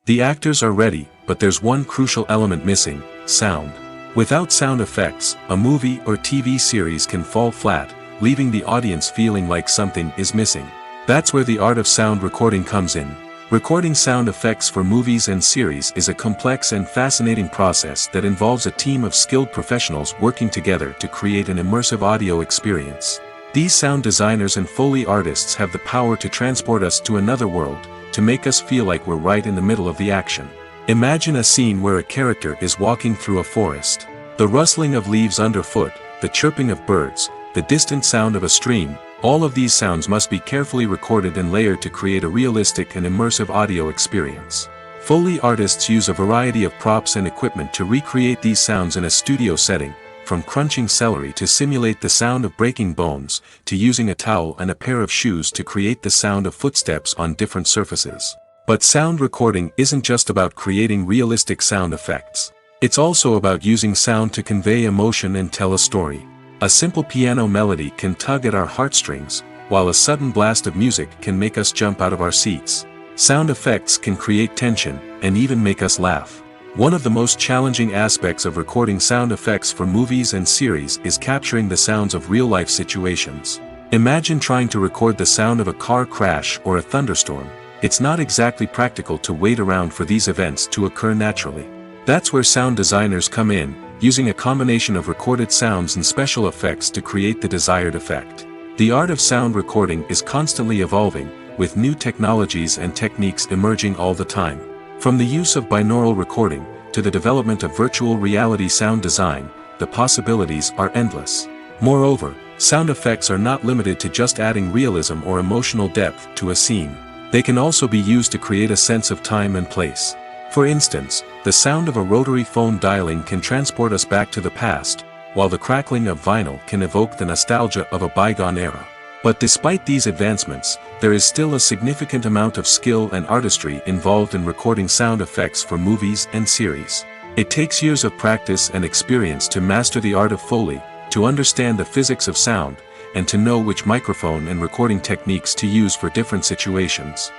The actors are ready, but there's one crucial element missing: sound. Without sound effects, a movie or TV series can fall flat, leaving the audience feeling like something is missing. That's where the art of sound recording comes in. Recording sound effects for movies and series is a complex and fascinating process that involves a team of skilled professionals working together to create an immersive audio experience. These sound designers and Foley artists have the power to transport us to another world, to make us feel like we're right in the middle of the action. Imagine a scene where a character is walking through a forest. The rustling of leaves underfoot, the chirping of birds, the distant sound of a stream, all of these sounds must be carefully recorded and layered to create a realistic and immersive audio experience. Foley artists use a variety of props and equipment to recreate these sounds in a studio setting, from crunching celery to simulate the sound of breaking bones, to using a towel and a pair of shoes to create the sound of footsteps on different surfaces. But sound recording isn't just about creating realistic sound effects. It's also about using sound to convey emotion and tell a story. A simple piano melody can tug at our heartstrings, while a sudden blast of music can make us jump out of our seats. Sound effects can create tension, and even make us laugh. One of the most challenging aspects of recording sound effects for movies and series is capturing the sounds of real-life situations. Imagine trying to record the sound of a car crash or a thunderstorm. It's not exactly practical to wait around for these events to occur naturally. That's where sound designers come in, using a combination of recorded sounds and special effects to create the desired effect. The art of sound recording is constantly evolving, with new technologies and techniques emerging all the time. From the use of binaural recording, to the development of virtual reality sound design, the possibilities are endless. Moreover, sound effects are not limited to just adding realism or emotional depth to a scene. They can also be used to create a sense of time and place. For instance, the sound of a rotary phone dialing can transport us back to the past, while the crackling of vinyl can evoke the nostalgia of a bygone era. But despite these advancements, there is still a significant amount of skill and artistry involved in recording sound effects for movies and series. It takes years of practice and experience to master the art of Foley, to understand the physics of sound, and to know which microphone and recording techniques to use for different situations.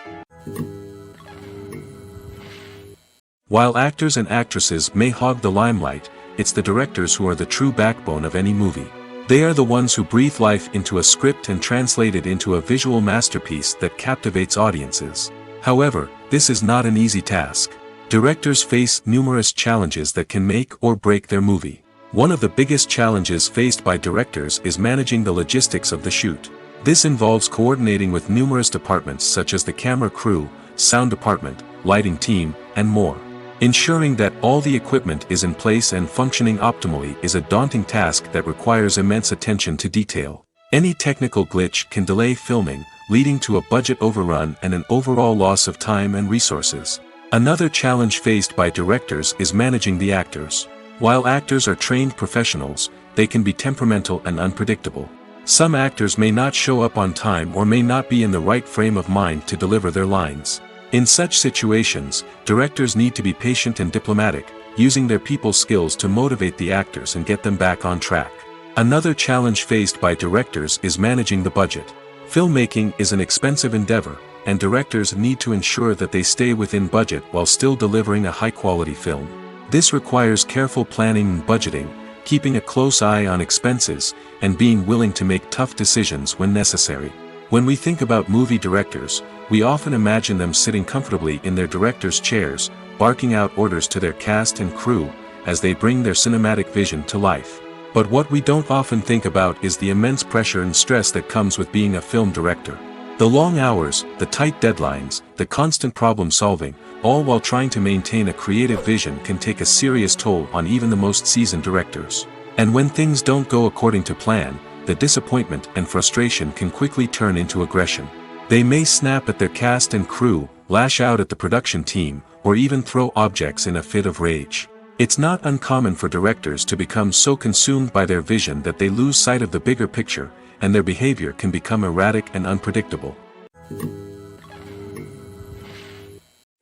While actors and actresses may hog the limelight, it's the directors who are the true backbone of any movie. They are the ones who breathe life into a script and translate it into a visual masterpiece that captivates audiences. However, this is not an easy task. Directors face numerous challenges that can make or break their movie. One of the biggest challenges faced by directors is managing the logistics of the shoot. This involves coordinating with numerous departments such as the camera crew, sound department, lighting team, and more. Ensuring that all the equipment is in place and functioning optimally is a daunting task that requires immense attention to detail. Any technical glitch can delay filming, leading to a budget overrun and an overall loss of time and resources. Another challenge faced by directors is managing the actors. While actors are trained professionals, they can be temperamental and unpredictable. Some actors may not show up on time or may not be in the right frame of mind to deliver their lines. In such situations, directors need to be patient and diplomatic, using their people skills to motivate the actors and get them back on track. Another challenge faced by directors is managing the budget. Filmmaking is an expensive endeavor, and directors need to ensure that they stay within budget while still delivering a high-quality film. This requires careful planning and budgeting, keeping a close eye on expenses, and being willing to make tough decisions when necessary. When we think about movie directors, we often imagine them sitting comfortably in their director's chairs, barking out orders to their cast and crew, as they bring their cinematic vision to life. But what we don't often think about is the immense pressure and stress that comes with being a film director. The long hours, the tight deadlines, the constant problem solving, all while trying to maintain a creative vision can take a serious toll on even the most seasoned directors. And when things don't go according to plan, the disappointment and frustration can quickly turn into aggression. They may snap at their cast and crew, lash out at the production team, or even throw objects in a fit of rage. It's not uncommon for directors to become so consumed by their vision that they lose sight of the bigger picture, and their behavior can become erratic and unpredictable.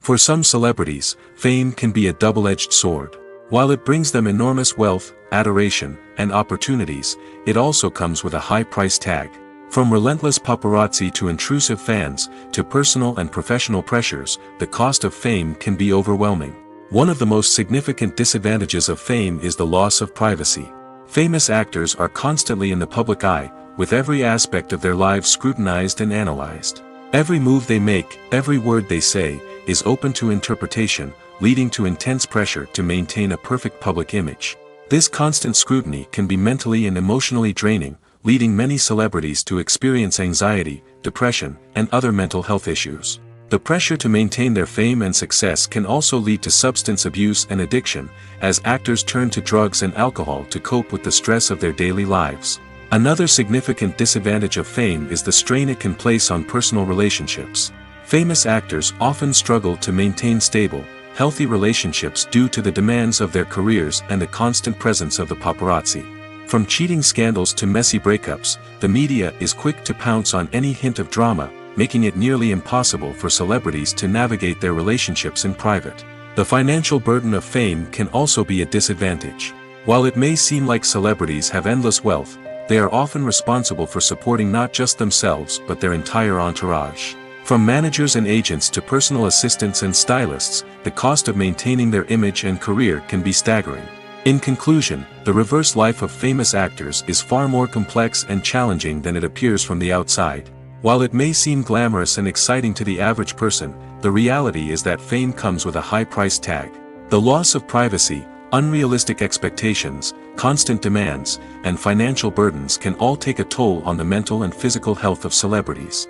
For some celebrities, fame can be a double-edged sword. While it brings them enormous wealth, adoration, and opportunities, it also comes with a high price tag. From relentless paparazzi to intrusive fans, to personal and professional pressures, the cost of fame can be overwhelming. One of the most significant disadvantages of fame is the loss of privacy. Famous actors are constantly in the public eye, with every aspect of their lives scrutinized and analyzed. Every move they make, every word they say, is open to interpretation, leading to intense pressure to maintain a perfect public image. This constant scrutiny can be mentally and emotionally draining, leading many celebrities to experience anxiety, depression, and other mental health issues. The pressure to maintain their fame and success can also lead to substance abuse and addiction, as actors turn to drugs and alcohol to cope with the stress of their daily lives. Another significant disadvantage of fame is the strain it can place on personal relationships. Famous actors often struggle to maintain stable, healthy relationships due to the demands of their careers and the constant presence of the paparazzi. From cheating scandals to messy breakups, the media is quick to pounce on any hint of drama, making it nearly impossible for celebrities to navigate their relationships in private. The financial burden of fame can also be a disadvantage. While it may seem like celebrities have endless wealth, they are often responsible for supporting not just themselves but their entire entourage. From managers and agents to personal assistants and stylists, the cost of maintaining their image and career can be staggering. In conclusion, the reverse life of famous actors is far more complex and challenging than it appears from the outside. While it may seem glamorous and exciting to the average person, the reality is that fame comes with a high price tag. The loss of privacy, unrealistic expectations, constant demands, and financial burdens can all take a toll on the mental and physical health of celebrities.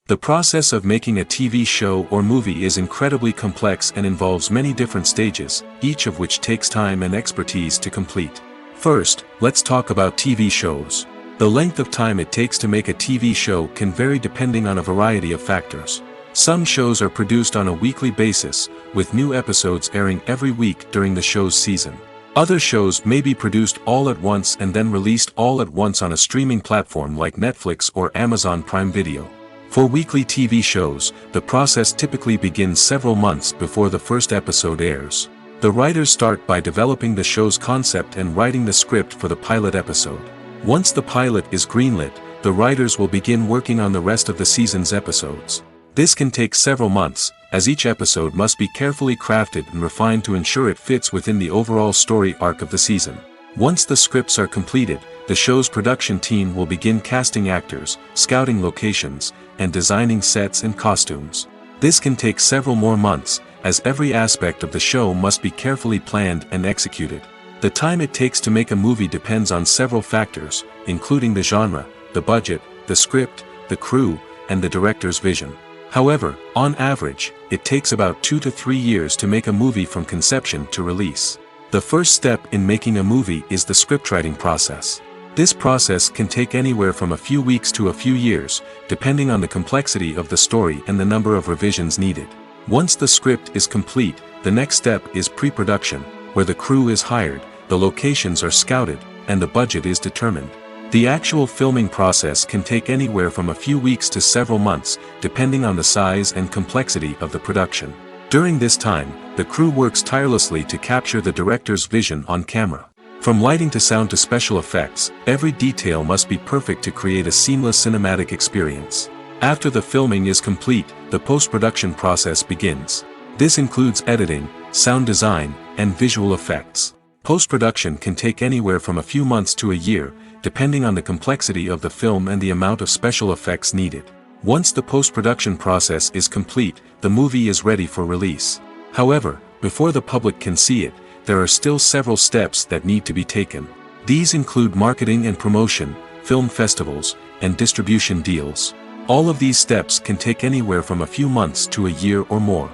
The process of making a TV show or movie is incredibly complex and involves many different stages, each of which takes time and expertise to complete. First, let's talk about TV shows. The length of time it takes to make a TV show can vary depending on a variety of factors. Some shows are produced on a weekly basis, with new episodes airing every week during the show's season. Other shows may be produced all at once and then released all at once on a streaming platform like Netflix or Amazon Prime Video. For weekly TV shows, the process typically begins several months before the first episode airs. The writers start by developing the show's concept and writing the script for the pilot episode. Once the pilot is greenlit, the writers will begin working on the rest of the season's episodes. This can take several months, as each episode must be carefully crafted and refined to ensure it fits within the overall story arc of the season. Once the scripts are completed, the show's production team will begin casting actors, scouting locations, and designing sets and costumes. This can take several more months, as every aspect of the show must be carefully planned and executed. The time it takes to make a movie depends on several factors, including the genre, the budget, the script, the crew, and the director's vision. However, on average, it takes about 2 to 3 years to make a movie from conception to release. The first step in making a movie is the scriptwriting process. This process can take anywhere from a few weeks to a few years, depending on the complexity of the story and the number of revisions needed. Once the script is complete, the next step is pre-production, where the crew is hired, the locations are scouted, and the budget is determined. The actual filming process can take anywhere from a few weeks to several months, depending on the size and complexity of the production. During this time, the crew works tirelessly to capture the director's vision on camera. From lighting to sound to special effects, every detail must be perfect to create a seamless cinematic experience. After the filming is complete, the post-production process begins. This includes editing, sound design, and visual effects. Post-production can take anywhere from a few months to a year, depending on the complexity of the film and the amount of special effects needed. Once the post-production process is complete, the movie is ready for release. However, before the public can see it, there are still several steps that need to be taken. These include marketing and promotion, film festivals, and distribution deals. All of these steps can take anywhere from a few months to a year or more.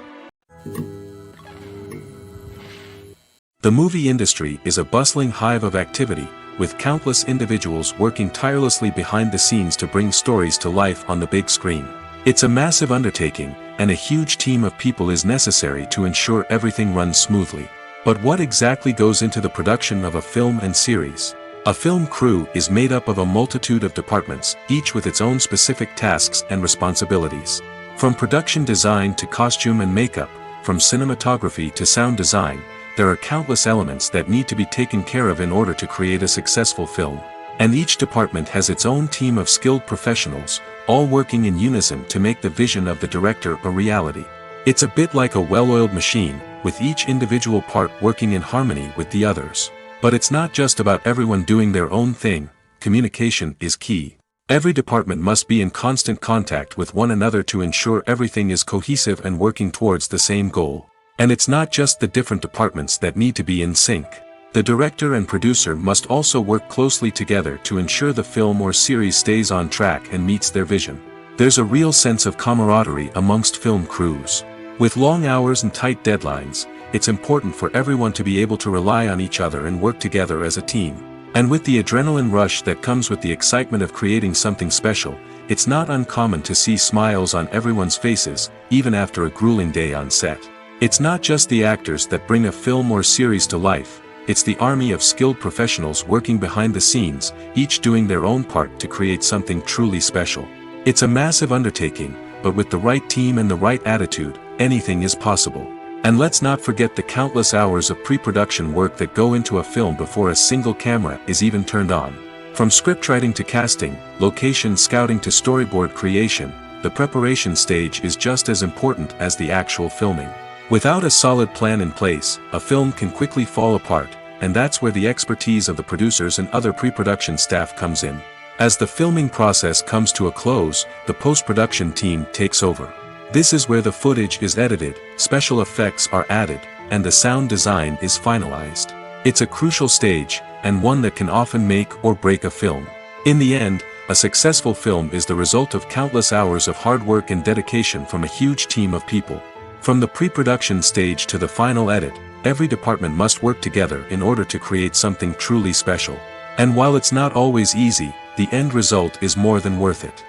The movie industry is a bustling hive of activity, with countless individuals working tirelessly behind the scenes to bring stories to life on the big screen. It's a massive undertaking, and a huge team of people is necessary to ensure everything runs smoothly. But what exactly goes into the production of a film and series? A film crew is made up of a multitude of departments, each with its own specific tasks and responsibilities. From production design to costume and makeup, from cinematography to sound design, there are countless elements that need to be taken care of in order to create a successful film. And each department has its own team of skilled professionals, all working in unison to make the vision of the director a reality. It's a bit like a well-oiled machine, with each individual part working in harmony with the others. But it's not just about everyone doing their own thing. Communication is key. Every department must be in constant contact with one another to ensure everything is cohesive and working towards the same goal. And it's not just the different departments that need to be in sync. The director and producer must also work closely together to ensure the film or series stays on track and meets their vision. There's a real sense of camaraderie amongst film crews. With long hours and tight deadlines, it's important for everyone to be able to rely on each other and work together as a team. And with the adrenaline rush that comes with the excitement of creating something special, it's not uncommon to see smiles on everyone's faces, even after a grueling day on set. It's not just the actors that bring a film or series to life, it's the army of skilled professionals working behind the scenes, each doing their own part to create something truly special. It's a massive undertaking, but with the right team and the right attitude, anything is possible. And let's not forget the countless hours of pre-production work that go into a film before a single camera is even turned on. From scriptwriting to casting, location scouting to storyboard creation, the preparation stage is just as important as the actual filming. Without a solid plan in place, a film can quickly fall apart, and that's where the expertise of the producers and other pre-production staff comes in. As the filming process comes to a close, the post-production team takes over. This is where the footage is edited, special effects are added, and the sound design is finalized. It's a crucial stage, and one that can often make or break a film. In the end, a successful film is the result of countless hours of hard work and dedication from a huge team of people. From the pre-production stage to the final edit, every department must work together in order to create something truly special. And while it's not always easy, the end result is more than worth it.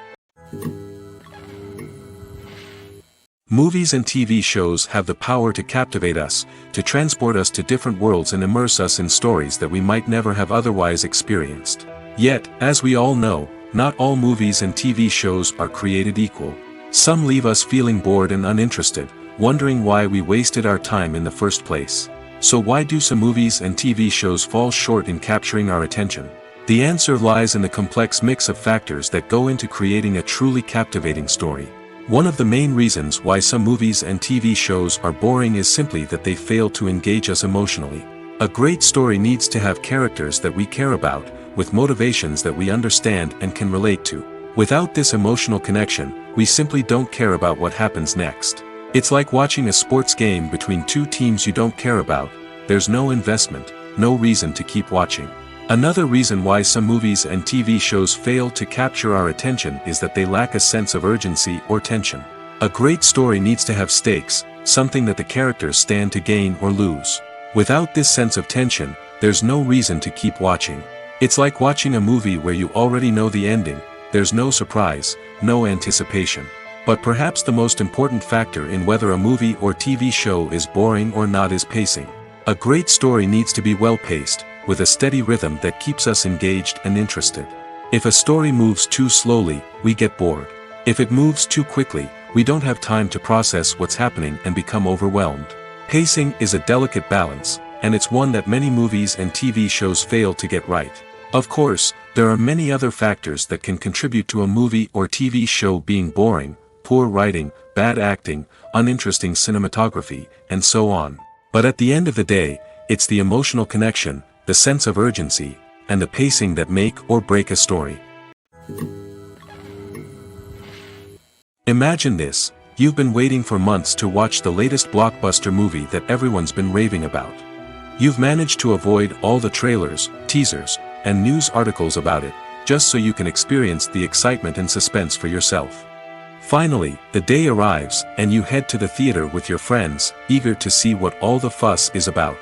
Movies and TV shows have the power to captivate us, to transport us to different worlds and immerse us in stories that we might never have otherwise experienced. Yet, as we all know, not all movies and TV shows are created equal. Some leave us feeling bored and uninterested, wondering why we wasted our time in the first place. So why do some movies and TV shows fall short in capturing our attention? The answer lies in the complex mix of factors that go into creating a truly captivating story. One of the main reasons why some movies and TV shows are boring is simply that they fail to engage us emotionally. A great story needs to have characters that we care about, with motivations that we understand and can relate to. Without this emotional connection, we simply don't care about what happens next. It's like watching a sports game between two teams you don't care about. There's no investment, no reason to keep watching. Another reason why some movies and TV shows fail to capture our attention is that they lack a sense of urgency or tension. A great story needs to have stakes, something that the characters stand to gain or lose. Without this sense of tension, there's no reason to keep watching. It's like watching a movie where you already know the ending, there's no surprise, no anticipation. But perhaps the most important factor in whether a movie or TV show is boring or not is pacing. A great story needs to be well paced, with a steady rhythm that keeps us engaged and interested. If a story moves too slowly, we get bored. If it moves too quickly, we don't have time to process what's happening and become overwhelmed. Pacing is a delicate balance, and it's one that many movies and TV shows fail to get right. Of course, there are many other factors that can contribute to a movie or TV show being boring: poor writing, bad acting, uninteresting cinematography, and so on. But at the end of the day, it's the emotional connection, the sense of urgency, and the pacing that make or break a story. Imagine this: you've been waiting for months to watch the latest blockbuster movie that everyone's been raving about. You've managed to avoid all the trailers, teasers, and news articles about it, just so you can experience the excitement and suspense for yourself. Finally, the day arrives, and you head to the theater with your friends, eager to see what all the fuss is about.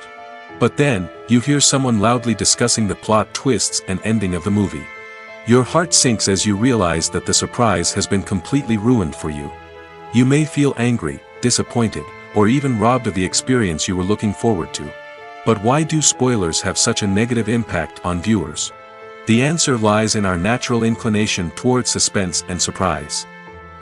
But then, you hear someone loudly discussing the plot twists and ending of the movie. Your heart sinks as you realize that the surprise has been completely ruined for you. You may feel angry, disappointed, or even robbed of the experience you were looking forward to. But why do spoilers have such a negative impact on viewers? The answer lies in our natural inclination toward suspense and surprise.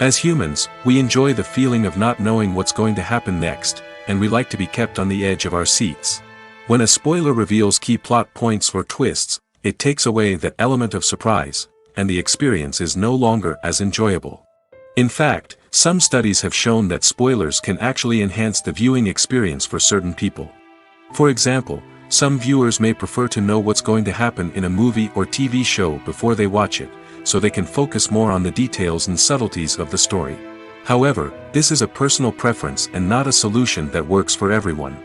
As humans, we enjoy the feeling of not knowing what's going to happen next, and we like to be kept on the edge of our seats. When a spoiler reveals key plot points or twists, it takes away that element of surprise, and the experience is no longer as enjoyable. In fact, some studies have shown that spoilers can actually enhance the viewing experience for certain people. For example, some viewers may prefer to know what's going to happen in a movie or TV show before they watch it, so they can focus more on the details and subtleties of the story. However, this is a personal preference and not a solution that works for everyone.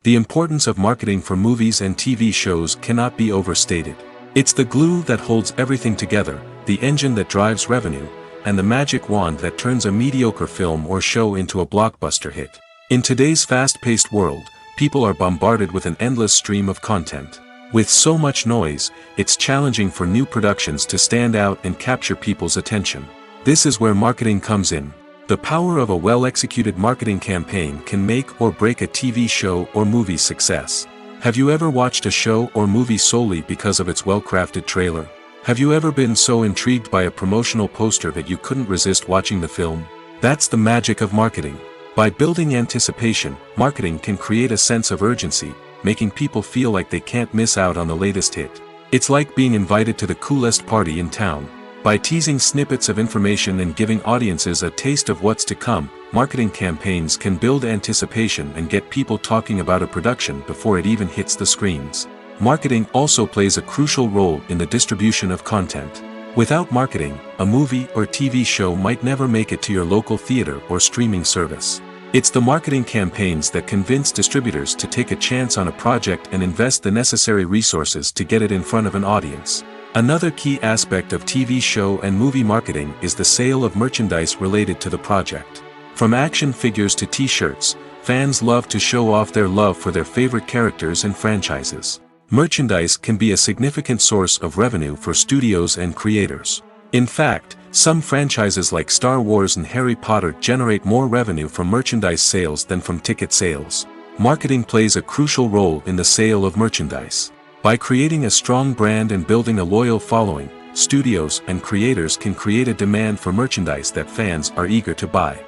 The importance of marketing for movies and TV shows cannot be overstated. It's the glue that holds everything together, the engine that drives revenue, and the magic wand that turns a mediocre film or show into a blockbuster hit. In today's fast-paced world, people are bombarded with an endless stream of content. With so much noise, it's challenging for new productions to stand out and capture people's attention. This is where marketing comes in. The power of a well-executed marketing campaign can make or break a TV show or movie's success. Have you ever watched a show or movie solely because of its well-crafted trailer? Have you ever been so intrigued by a promotional poster that you couldn't resist watching the film? That's the magic of marketing. By building anticipation, marketing can create a sense of urgency, making people feel like they can't miss out on the latest hit. It's like being invited to the coolest party in town. By teasing snippets of information and giving audiences a taste of what's to come, marketing campaigns can build anticipation and get people talking about a production before it even hits the screens. Marketing also plays a crucial role in the distribution of content. Without marketing, a movie or TV show might never make it to your local theater or streaming service. It's the marketing campaigns that convince distributors to take a chance on a project and invest the necessary resources to get it in front of an audience. Another key aspect of TV show and movie marketing is the sale of merchandise related to the project. From action figures to t-shirts, fans love to show off their love for their favorite characters and franchises. Merchandise can be a significant source of revenue for studios and creators. In fact, some franchises like Star Wars and Harry Potter generate more revenue from merchandise sales than from ticket sales. Marketing plays a crucial role in the sale of merchandise. By creating a strong brand and building a loyal following, studios and creators can create a demand for merchandise that fans are eager to buy.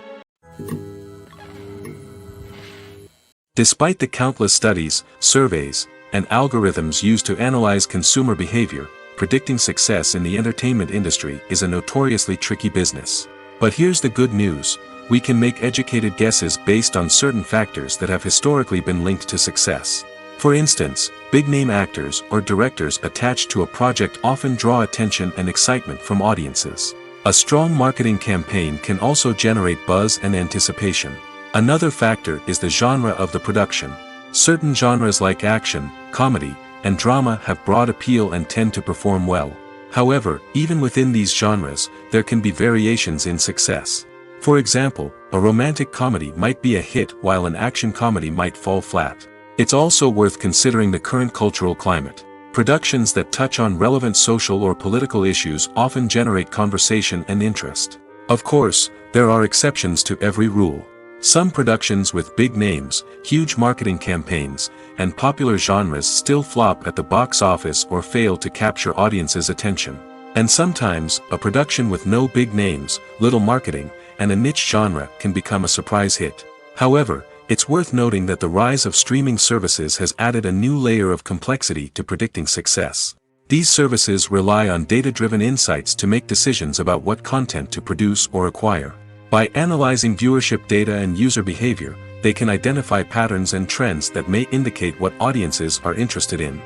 Despite the countless studies, surveys, and algorithms used to analyze consumer behavior, predicting success in the entertainment industry is a notoriously tricky business. But here's the good news: we can make educated guesses based on certain factors that have historically been linked to success. For instance, big-name actors or directors attached to a project often draw attention and excitement from audiences. A strong marketing campaign can also generate buzz and anticipation. Another factor is the genre of the production. Certain genres like action, comedy, and drama have broad appeal and tend to perform well. However, even within these genres, there can be variations in success. For example, a romantic comedy might be a hit while an action comedy might fall flat. It's also worth considering the current cultural climate. Productions that touch on relevant social or political issues often generate conversation and interest. Of course, there are exceptions to every rule. Some productions with big names, huge marketing campaigns, and popular genres still flop at the box office or fail to capture audiences' attention. And sometimes, a production with no big names, little marketing, and a niche genre can become a surprise hit. However, it's worth noting that the rise of streaming services has added a new layer of complexity to predicting success. These services rely on data-driven insights to make decisions about what content to produce or acquire. By analyzing viewership data and user behavior, they can identify patterns and trends that may indicate what audiences are interested in.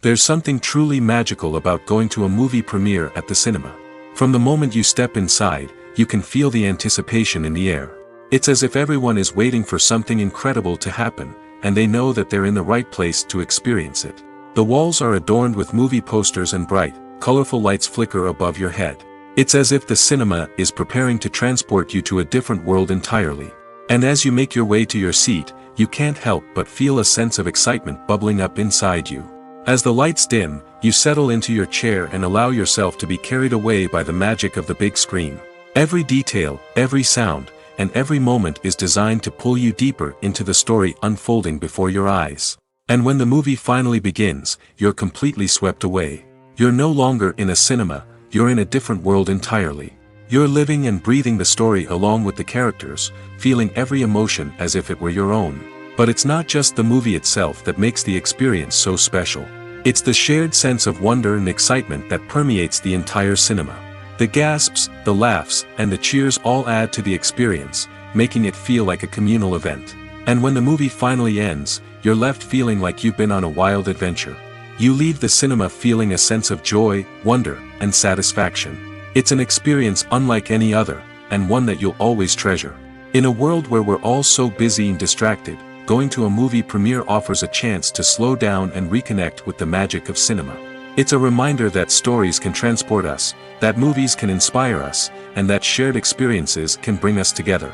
There's something truly magical about going to a movie premiere at the cinema. From the moment you step inside, you can feel the anticipation in the air. It's as if everyone is waiting for something incredible to happen, and they know that they're in the right place to experience it. The walls are adorned with movie posters and bright, colorful lights flicker above your head. It's as if the cinema is preparing to transport you to a different world entirely. And as you make your way to your seat, you can't help but feel a sense of excitement bubbling up inside you. As the lights dim, you settle into your chair and allow yourself to be carried away by the magic of the big screen. Every detail, every sound, and every moment is designed to pull you deeper into the story unfolding before your eyes. And when the movie finally begins, you're completely swept away. You're no longer in a cinema, you're in a different world entirely. You're living and breathing the story along with the characters, feeling every emotion as if it were your own. But it's not just the movie itself that makes the experience so special. It's the shared sense of wonder and excitement that permeates the entire cinema. The gasps, the laughs, and the cheers all add to the experience, making it feel like a communal event. And when the movie finally ends, you're left feeling like you've been on a wild adventure. You leave the cinema feeling a sense of joy, wonder, and satisfaction. It's an experience unlike any other, and one that you'll always treasure. In a world where we're all so busy and distracted, going to a movie premiere offers a chance to slow down and reconnect with the magic of cinema. It's a reminder that stories can transport us, that movies can inspire us, and that shared experiences can bring us together.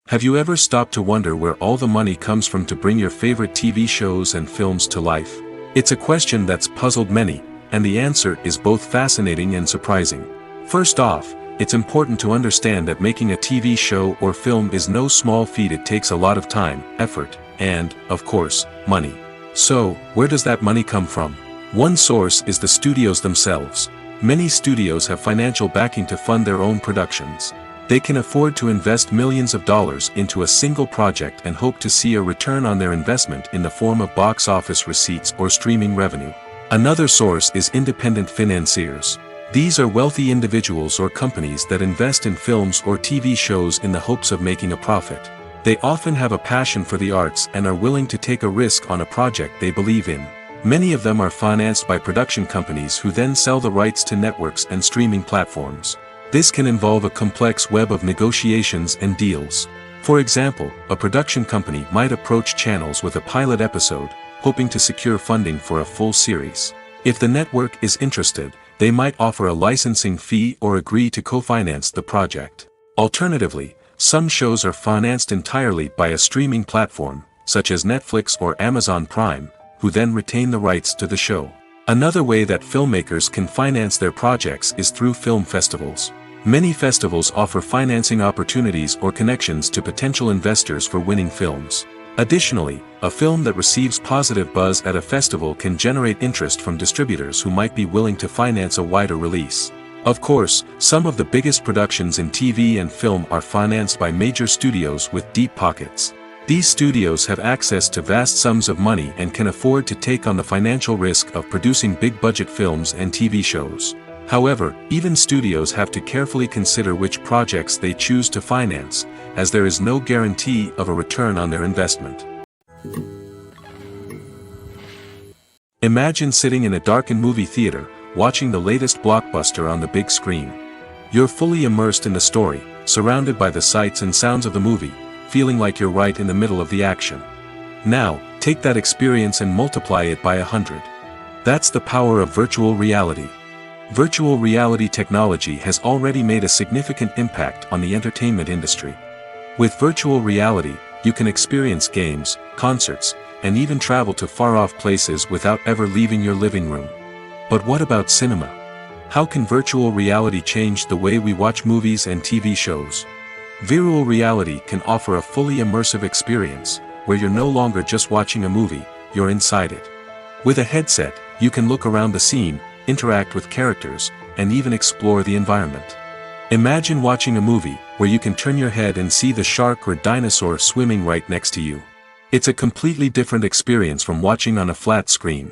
Have you ever stopped to wonder where all the money comes from to bring your favorite TV shows and films to life? It's a question that's puzzled many, and the answer is both fascinating and surprising. First off, it's important to understand that making a TV show or film is no small feat. It takes a lot of time, effort, and, of course, money. So, where does that money come from? One source is the studios themselves. Many studios have financial backing to fund their own productions. They can afford to invest millions of dollars into a single project and hope to see a return on their investment in the form of box office receipts or streaming revenue. Another source is independent financiers. These are wealthy individuals or companies that invest in films or TV shows in the hopes of making a profit. They often have a passion for the arts and are willing to take a risk on a project they believe in. Many of them are financed by production companies who then sell the rights to networks and streaming platforms. This can involve a complex web of negotiations and deals. For example, a production company might approach channels with a pilot episode, hoping to secure funding for a full series. If the network is interested, they might offer a licensing fee or agree to co-finance the project. Alternatively, some shows are financed entirely by a streaming platform, such as Netflix or Amazon Prime, who then retain the rights to the show. Another way that filmmakers can finance their projects is through film festivals. Many festivals offer financing opportunities or connections to potential investors for winning films. Additionally, a film that receives positive buzz at a festival can generate interest from distributors who might be willing to finance a wider release. Of course, some of the biggest productions in TV and film are financed by major studios with deep pockets. These studios have access to vast sums of money and can afford to take on the financial risk of producing big-budget films and TV shows. However, even studios have to carefully consider which projects they choose to finance, as there is no guarantee of a return on their investment. Imagine sitting in a darkened movie theater, watching the latest blockbuster on the big screen. You're fully immersed in the story, surrounded by the sights and sounds of the movie, feeling like you're right in the middle of the action. Now, take that experience and multiply it by 100. That's the power of virtual reality. Virtual reality technology has already made a significant impact on the entertainment industry. With virtual reality, you can experience games, concerts, and even travel to far-off places without ever leaving your living room. But what about cinema? How can virtual reality change the way we watch movies and TV shows? Virtual reality can offer a fully immersive experience, where you're no longer just watching a movie, you're inside it. With a headset, you can look around the scene, interact with characters, and even explore the environment. Imagine watching a movie, where you can turn your head and see the shark or dinosaur swimming right next to you. It's a completely different experience from watching on a flat screen.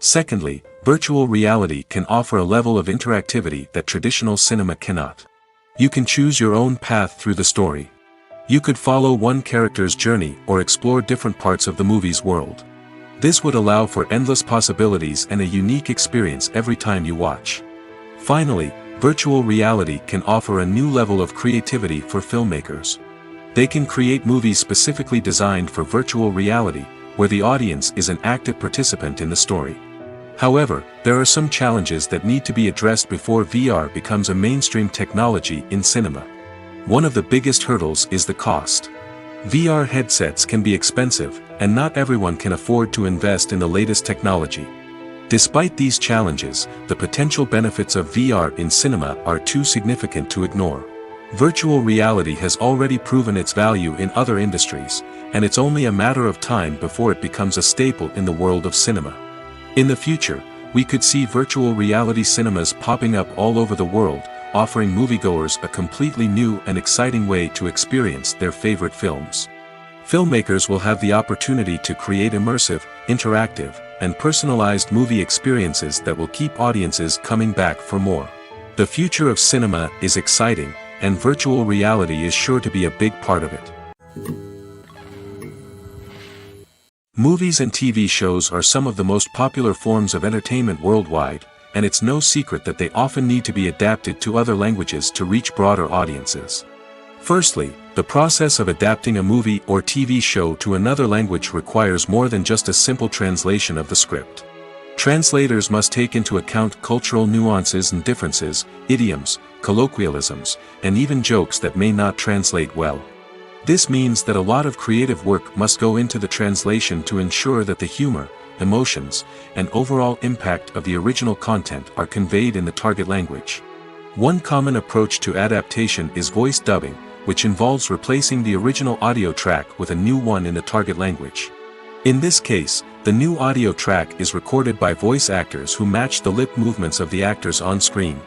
Secondly, virtual reality can offer a level of interactivity that traditional cinema cannot. You can choose your own path through the story. You could follow one character's journey or explore different parts of the movie's world. This would allow for endless possibilities and a unique experience every time you watch. Finally, virtual reality can offer a new level of creativity for filmmakers. They can create movies specifically designed for virtual reality, where the audience is an active participant in the story. However, there are some challenges that need to be addressed before VR becomes a mainstream technology in cinema. One of the biggest hurdles is the cost. VR headsets can be expensive, and not everyone can afford to invest in the latest technology. Despite these challenges, the potential benefits of VR in cinema are too significant to ignore. Virtual reality has already proven its value in other industries, and it's only a matter of time before it becomes a staple in the world of cinema. In the future, we could see virtual reality cinemas popping up all over the world, offering moviegoers a completely new and exciting way to experience their favorite films. Filmmakers will have the opportunity to create immersive, interactive, and personalized movie experiences that will keep audiences coming back for more. The future of cinema is exciting, and virtual reality is sure to be a big part of it. Movies and TV shows are some of the most popular forms of entertainment worldwide, and it's no secret that they often need to be adapted to other languages to reach broader audiences. Firstly, the process of adapting a movie or TV show to another language requires more than just a simple translation of the script. Translators must take into account cultural nuances and differences, idioms, colloquialisms, and even jokes that may not translate well. This means that a lot of creative work must go into the translation to ensure that the humor, emotions, and overall impact of the original content are conveyed in the target language. One common approach to adaptation is voice dubbing, which involves replacing the original audio track with a new one in the target language. In this case, the new audio track is recorded by voice actors who match the lip movements of the actors on screen.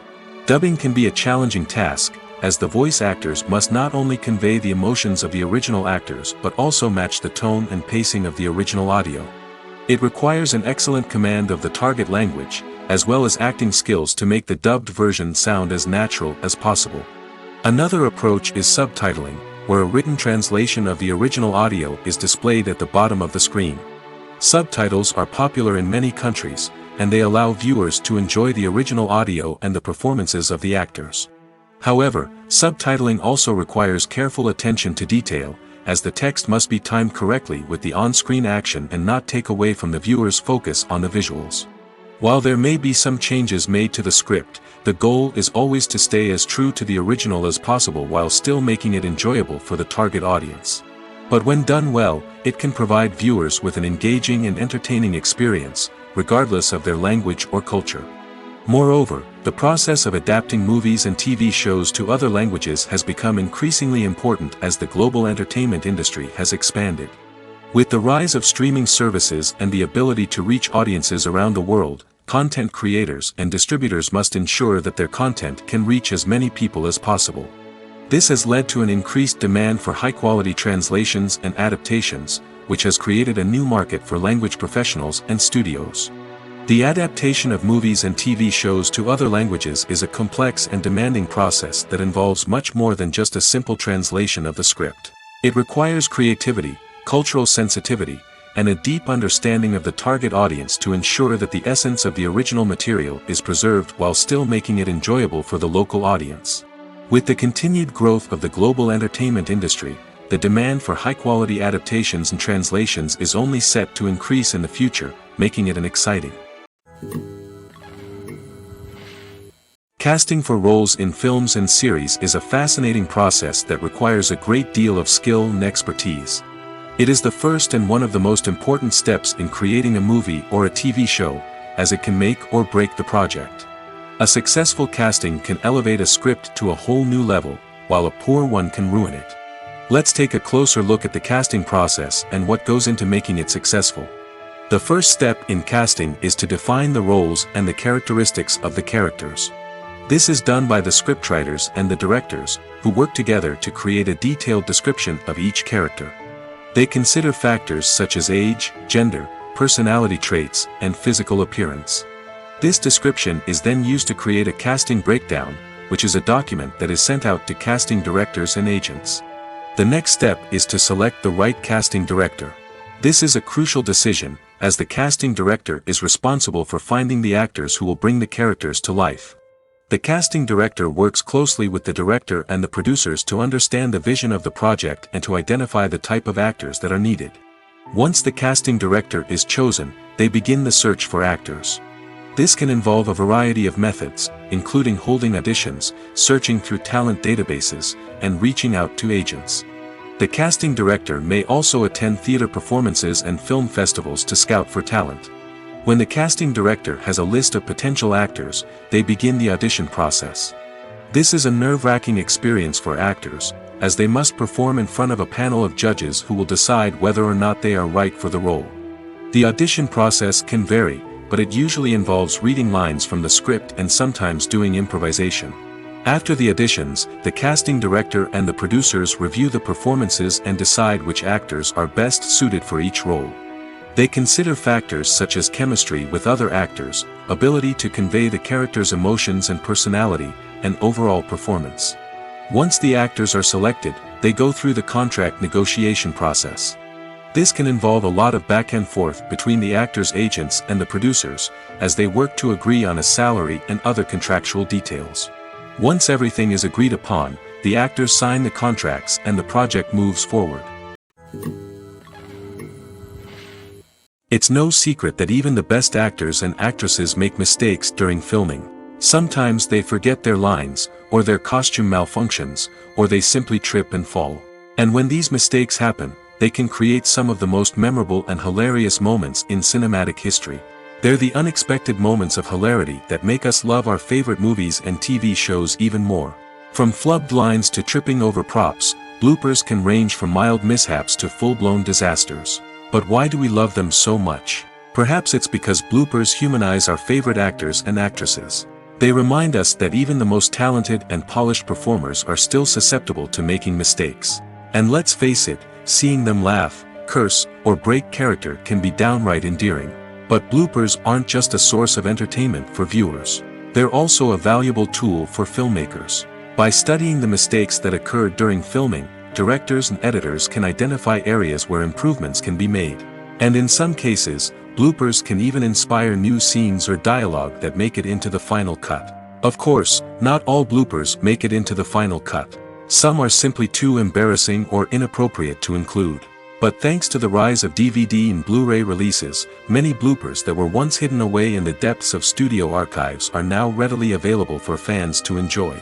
Dubbing can be a challenging task, as the voice actors must not only convey the emotions of the original actors but also match the tone and pacing of the original audio. It requires an excellent command of the target language, as well as acting skills to make the dubbed version sound as natural as possible. Another approach is subtitling, where a written translation of the original audio is displayed at the bottom of the screen. Subtitles are popular in many countries, and they allow viewers to enjoy the original audio and the performances of the actors. However, subtitling also requires careful attention to detail, as the text must be timed correctly with the on-screen action and not take away from the viewer's focus on the visuals. While there may be some changes made to the script, the goal is always to stay as true to the original as possible while still making it enjoyable for the target audience. But when done well, it can provide viewers with an engaging and entertaining experience, regardless of their language or culture. Moreover, the process of adapting movies and TV shows to other languages has become increasingly important as the global entertainment industry has expanded. With the rise of streaming services and the ability to reach audiences around the world, content creators and distributors must ensure that their content can reach as many people as possible. This has led to an increased demand for high-quality translations and adaptations, which has created a new market for language professionals and studios. The adaptation of movies and TV shows to other languages is a complex and demanding process that involves much more than just a simple translation of the script. It requires creativity, cultural sensitivity, and a deep understanding of the target audience to ensure that the essence of the original material is preserved while still making it enjoyable for the local audience. With the continued growth of the global entertainment industry, the demand for high-quality adaptations and translations is only set to increase in the future, making it an exciting. Casting for roles in films and series is a fascinating process that requires a great deal of skill and expertise. It is the first and one of the most important steps in creating a movie or a TV show, as it can make or break the project. A successful casting can elevate a script to a whole new level, while a poor one can ruin it. Let's take a closer look at the casting process and what goes into making it successful. The first step in casting is to define the roles and the characteristics of the characters. This is done by the scriptwriters and the directors, who work together to create a detailed description of each character. They consider factors such as age, gender, personality traits, and physical appearance. This description is then used to create a casting breakdown, which is a document that is sent out to casting directors and agents. The next step is to select the right casting director. This is a crucial decision, as the casting director is responsible for finding the actors who will bring the characters to life. The casting director works closely with the director and the producers to understand the vision of the project and to identify the type of actors that are needed. Once the casting director is chosen, they begin the search for actors. This can involve a variety of methods, including holding auditions, searching through talent databases, and reaching out to agents. The casting director may also attend theater performances and film festivals to scout for talent. When the casting director has a list of potential actors, they begin the audition process. This is a nerve-wracking experience for actors, as they must perform in front of a panel of judges who will decide whether or not they are right for the role. The audition process can vary, but it usually involves reading lines from the script and sometimes doing improvisation. After the auditions, the casting director and the producers review the performances and decide which actors are best suited for each role. They consider factors such as chemistry with other actors, ability to convey the character's emotions and personality, and overall performance. Once the actors are selected, they go through the contract negotiation process. This can involve a lot of back and forth between the actors' agents and the producers, as they work to agree on a salary and other contractual details. Once everything is agreed upon, the actors sign the contracts and the project moves forward. It's no secret that even the best actors and actresses make mistakes during filming. Sometimes they forget their lines, or their costume malfunctions, or they simply trip and fall. And when these mistakes happen, they can create some of the most memorable and hilarious moments in cinematic history. They're the unexpected moments of hilarity that make us love our favorite movies and TV shows even more. From flubbed lines to tripping over props, bloopers can range from mild mishaps to full-blown disasters. But why do we love them so much? Perhaps it's because bloopers humanize our favorite actors and actresses. They remind us that even the most talented and polished performers are still susceptible to making mistakes. And let's face it, seeing them laugh, curse, or break character can be downright endearing. But bloopers aren't just a source of entertainment for viewers. They're also a valuable tool for filmmakers. By studying the mistakes that occurred during filming, directors and editors can identify areas where improvements can be made. And in some cases, bloopers can even inspire new scenes or dialogue that make it into the final cut. Of course, not all bloopers make it into the final cut. Some are simply too embarrassing or inappropriate to include. But thanks to the rise of DVD and Blu-ray releases, many bloopers that were once hidden away in the depths of studio archives are now readily available for fans to enjoy.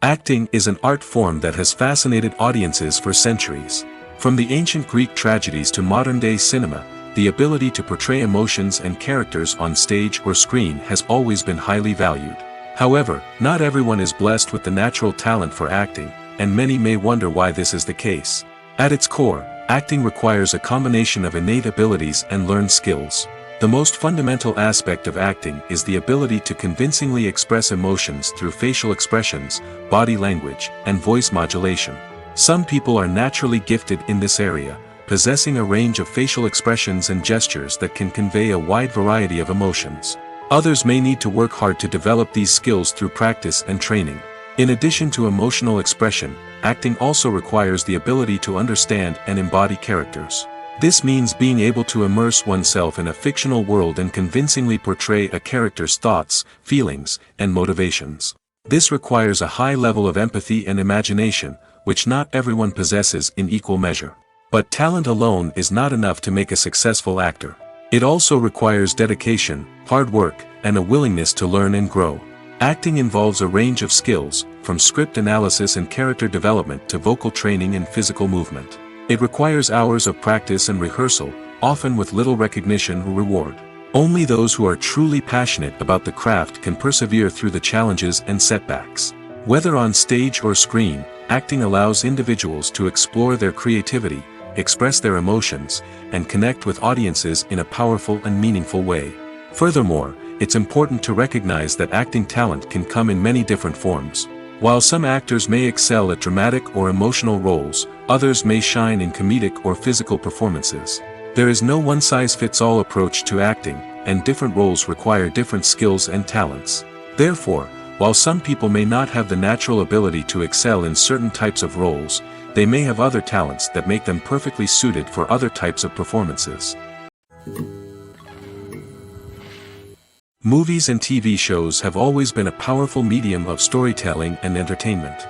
Acting is an art form that has fascinated audiences for centuries. From the ancient Greek tragedies to modern-day cinema, the ability to portray emotions and characters on stage or screen has always been highly valued. However, not everyone is blessed with the natural talent for acting, and many may wonder why this is the case. At its core, acting requires a combination of innate abilities and learned skills. The most fundamental aspect of acting is the ability to convincingly express emotions through facial expressions, body language, and voice modulation. Some people are naturally gifted in this area, possessing a range of facial expressions and gestures that can convey a wide variety of emotions. Others may need to work hard to develop these skills through practice and training. In addition to emotional expression, acting also requires the ability to understand and embody characters. This means being able to immerse oneself in a fictional world and convincingly portray a character's thoughts, feelings, and motivations. This requires a high level of empathy and imagination, which not everyone possesses in equal measure. But talent alone is not enough to make a successful actor. It also requires dedication, hard work, and a willingness to learn and grow. Acting involves a range of skills, from script analysis and character development to vocal training and physical movement. It requires hours of practice and rehearsal, often with little recognition or reward. Only those who are truly passionate about the craft can persevere through the challenges and setbacks. Whether on stage or screen, acting allows individuals to explore their creativity, express their emotions, and connect with audiences in a powerful and meaningful way. Furthermore, it's important to recognize that acting talent can come in many different forms. While some actors may excel at dramatic or emotional roles, others may shine in comedic or physical performances. There is no one-size-fits-all approach to acting, and different roles require different skills and talents. Therefore, while some people may not have the natural ability to excel in certain types of roles, they may have other talents that make them perfectly suited for other types of performances. Movies and TV shows have always been a powerful medium of storytelling and entertainment.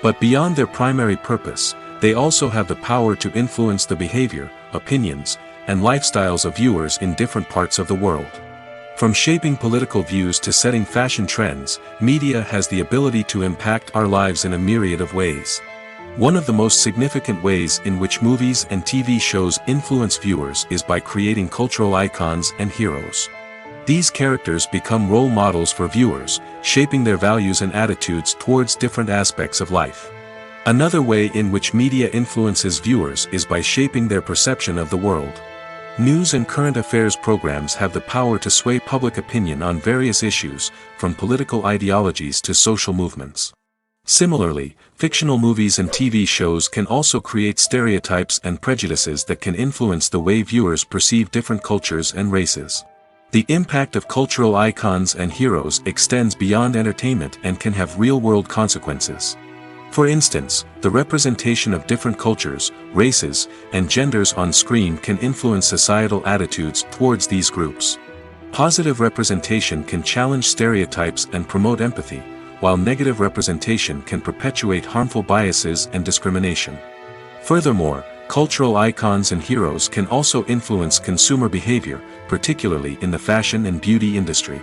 But beyond their primary purpose, they also have the power to influence the behavior, opinions, and lifestyles of viewers in different parts of the world. From shaping political views to setting fashion trends, media has the ability to impact our lives in a myriad of ways. One of the most significant ways in which movies and TV shows influence viewers is by creating cultural icons and heroes. These characters become role models for viewers, shaping their values and attitudes towards different aspects of life. Another way in which media influences viewers is by shaping their perception of the world. News and current affairs programs have the power to sway public opinion on various issues, from political ideologies to social movements. Similarly, fictional movies and TV shows can also create stereotypes and prejudices that can influence the way viewers perceive different cultures and races. The impact of cultural icons and heroes extends beyond entertainment and can have real-world consequences. For instance, the representation of different cultures, races, and genders on screen can influence societal attitudes towards these groups. Positive representation can challenge stereotypes and promote empathy, while negative representation can perpetuate harmful biases and discrimination. Furthermore, cultural icons and heroes can also influence consumer behavior, particularly in the fashion and beauty industry.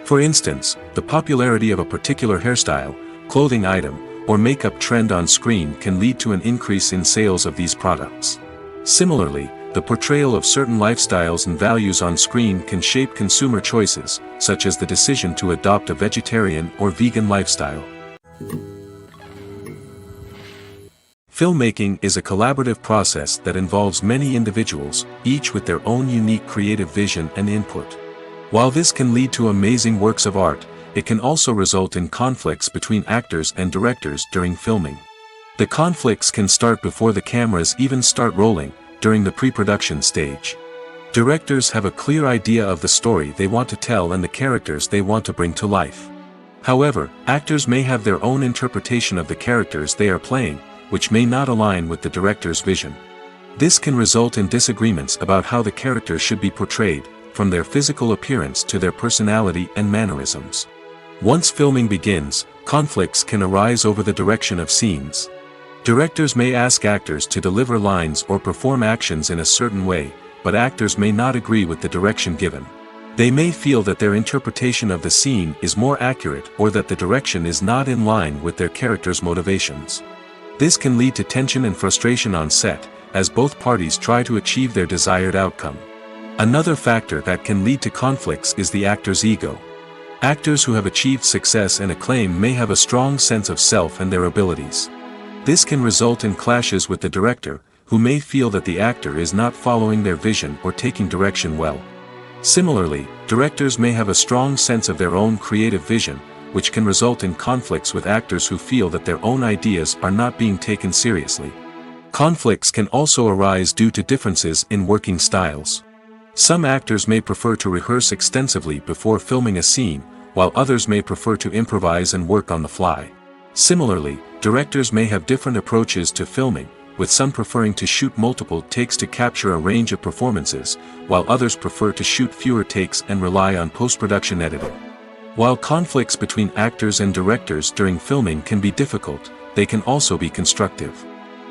For instance, the popularity of a particular hairstyle, clothing item, or makeup trend on screen can lead to an increase in sales of these products. Similarly, the portrayal of certain lifestyles and values on screen can shape consumer choices, such as the decision to adopt a vegetarian or vegan lifestyle. Filmmaking is a collaborative process that involves many individuals, each with their own unique creative vision and input. While this can lead to amazing works of art, it can also result in conflicts between actors and directors during filming. The conflicts can start before the cameras even start rolling, during the pre-production stage. Directors have a clear idea of the story they want to tell and the characters they want to bring to life. However, actors may have their own interpretation of the characters they are playing, which may not align with the director's vision. This can result in disagreements about how the characters should be portrayed, from their physical appearance to their personality and mannerisms. Once filming begins, conflicts can arise over the direction of scenes. Directors may ask actors to deliver lines or perform actions in a certain way, but actors may not agree with the direction given. They may feel that their interpretation of the scene is more accurate or that the direction is not in line with their character's motivations. This can lead to tension and frustration on set, as both parties try to achieve their desired outcome. Another factor that can lead to conflicts is the actor's ego. Actors who have achieved success and acclaim may have a strong sense of self and their abilities. This can result in clashes with the director, who may feel that the actor is not following their vision or taking direction well. Similarly, directors may have a strong sense of their own creative vision, which can result in conflicts with actors who feel that their own ideas are not being taken seriously. Conflicts can also arise due to differences in working styles. Some actors may prefer to rehearse extensively before filming a scene, while others may prefer to improvise and work on the fly. Similarly, directors may have different approaches to filming, with some preferring to shoot multiple takes to capture a range of performances, while others prefer to shoot fewer takes and rely on post-production editing. While conflicts between actors and directors during filming can be difficult, they can also be constructive.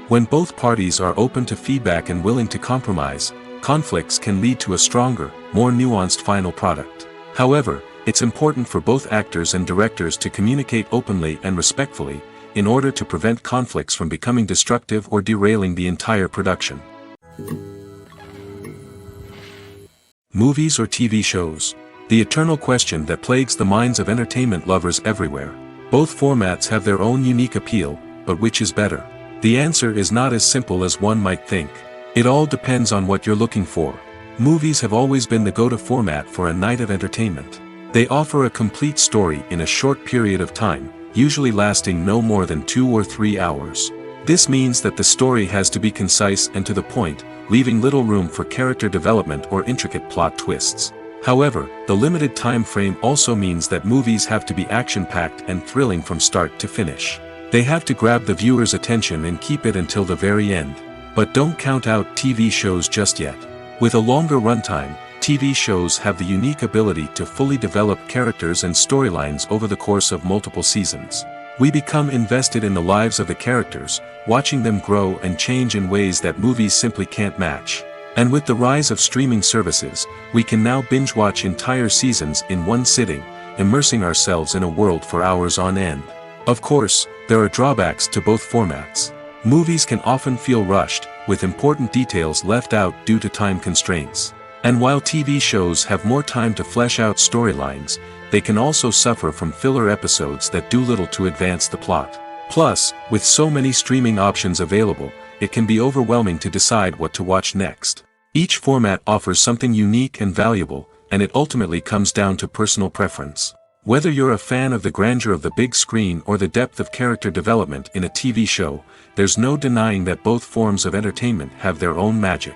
When both parties are open to feedback and willing to compromise, conflicts can lead to a stronger, more nuanced final product. However, it's important for both actors and directors to communicate openly and respectfully, in order to prevent conflicts from becoming destructive or derailing the entire production. Movies or TV shows? The eternal question that plagues the minds of entertainment lovers everywhere. Both formats have their own unique appeal, but which is better? The answer is not as simple as one might think. It all depends on what you're looking for. Movies have always been the go-to format for a night of entertainment. They offer a complete story in a short period of time, usually lasting no more than 2 or 3 hours. This means that the story has to be concise and to the point, leaving little room for character development or intricate plot twists. However, the limited time frame also means that movies have to be action-packed and thrilling from start to finish. They have to grab the viewer's attention and keep it until the very end. But don't count out TV shows just yet. With a longer runtime, TV shows have the unique ability to fully develop characters and storylines over the course of multiple seasons. We become invested in the lives of the characters, watching them grow and change in ways that movies simply can't match. And with the rise of streaming services, we can now binge-watch entire seasons in one sitting, immersing ourselves in a world for hours on end. Of course, there are drawbacks to both formats. Movies can often feel rushed, with important details left out due to time constraints. And while TV shows have more time to flesh out storylines, they can also suffer from filler episodes that do little to advance the plot. Plus, with so many streaming options available, it can be overwhelming to decide what to watch next. Each format offers something unique and valuable, and it ultimately comes down to personal preference. Whether you're a fan of the grandeur of the big screen or the depth of character development in a TV show, there's no denying that both forms of entertainment have their own magic.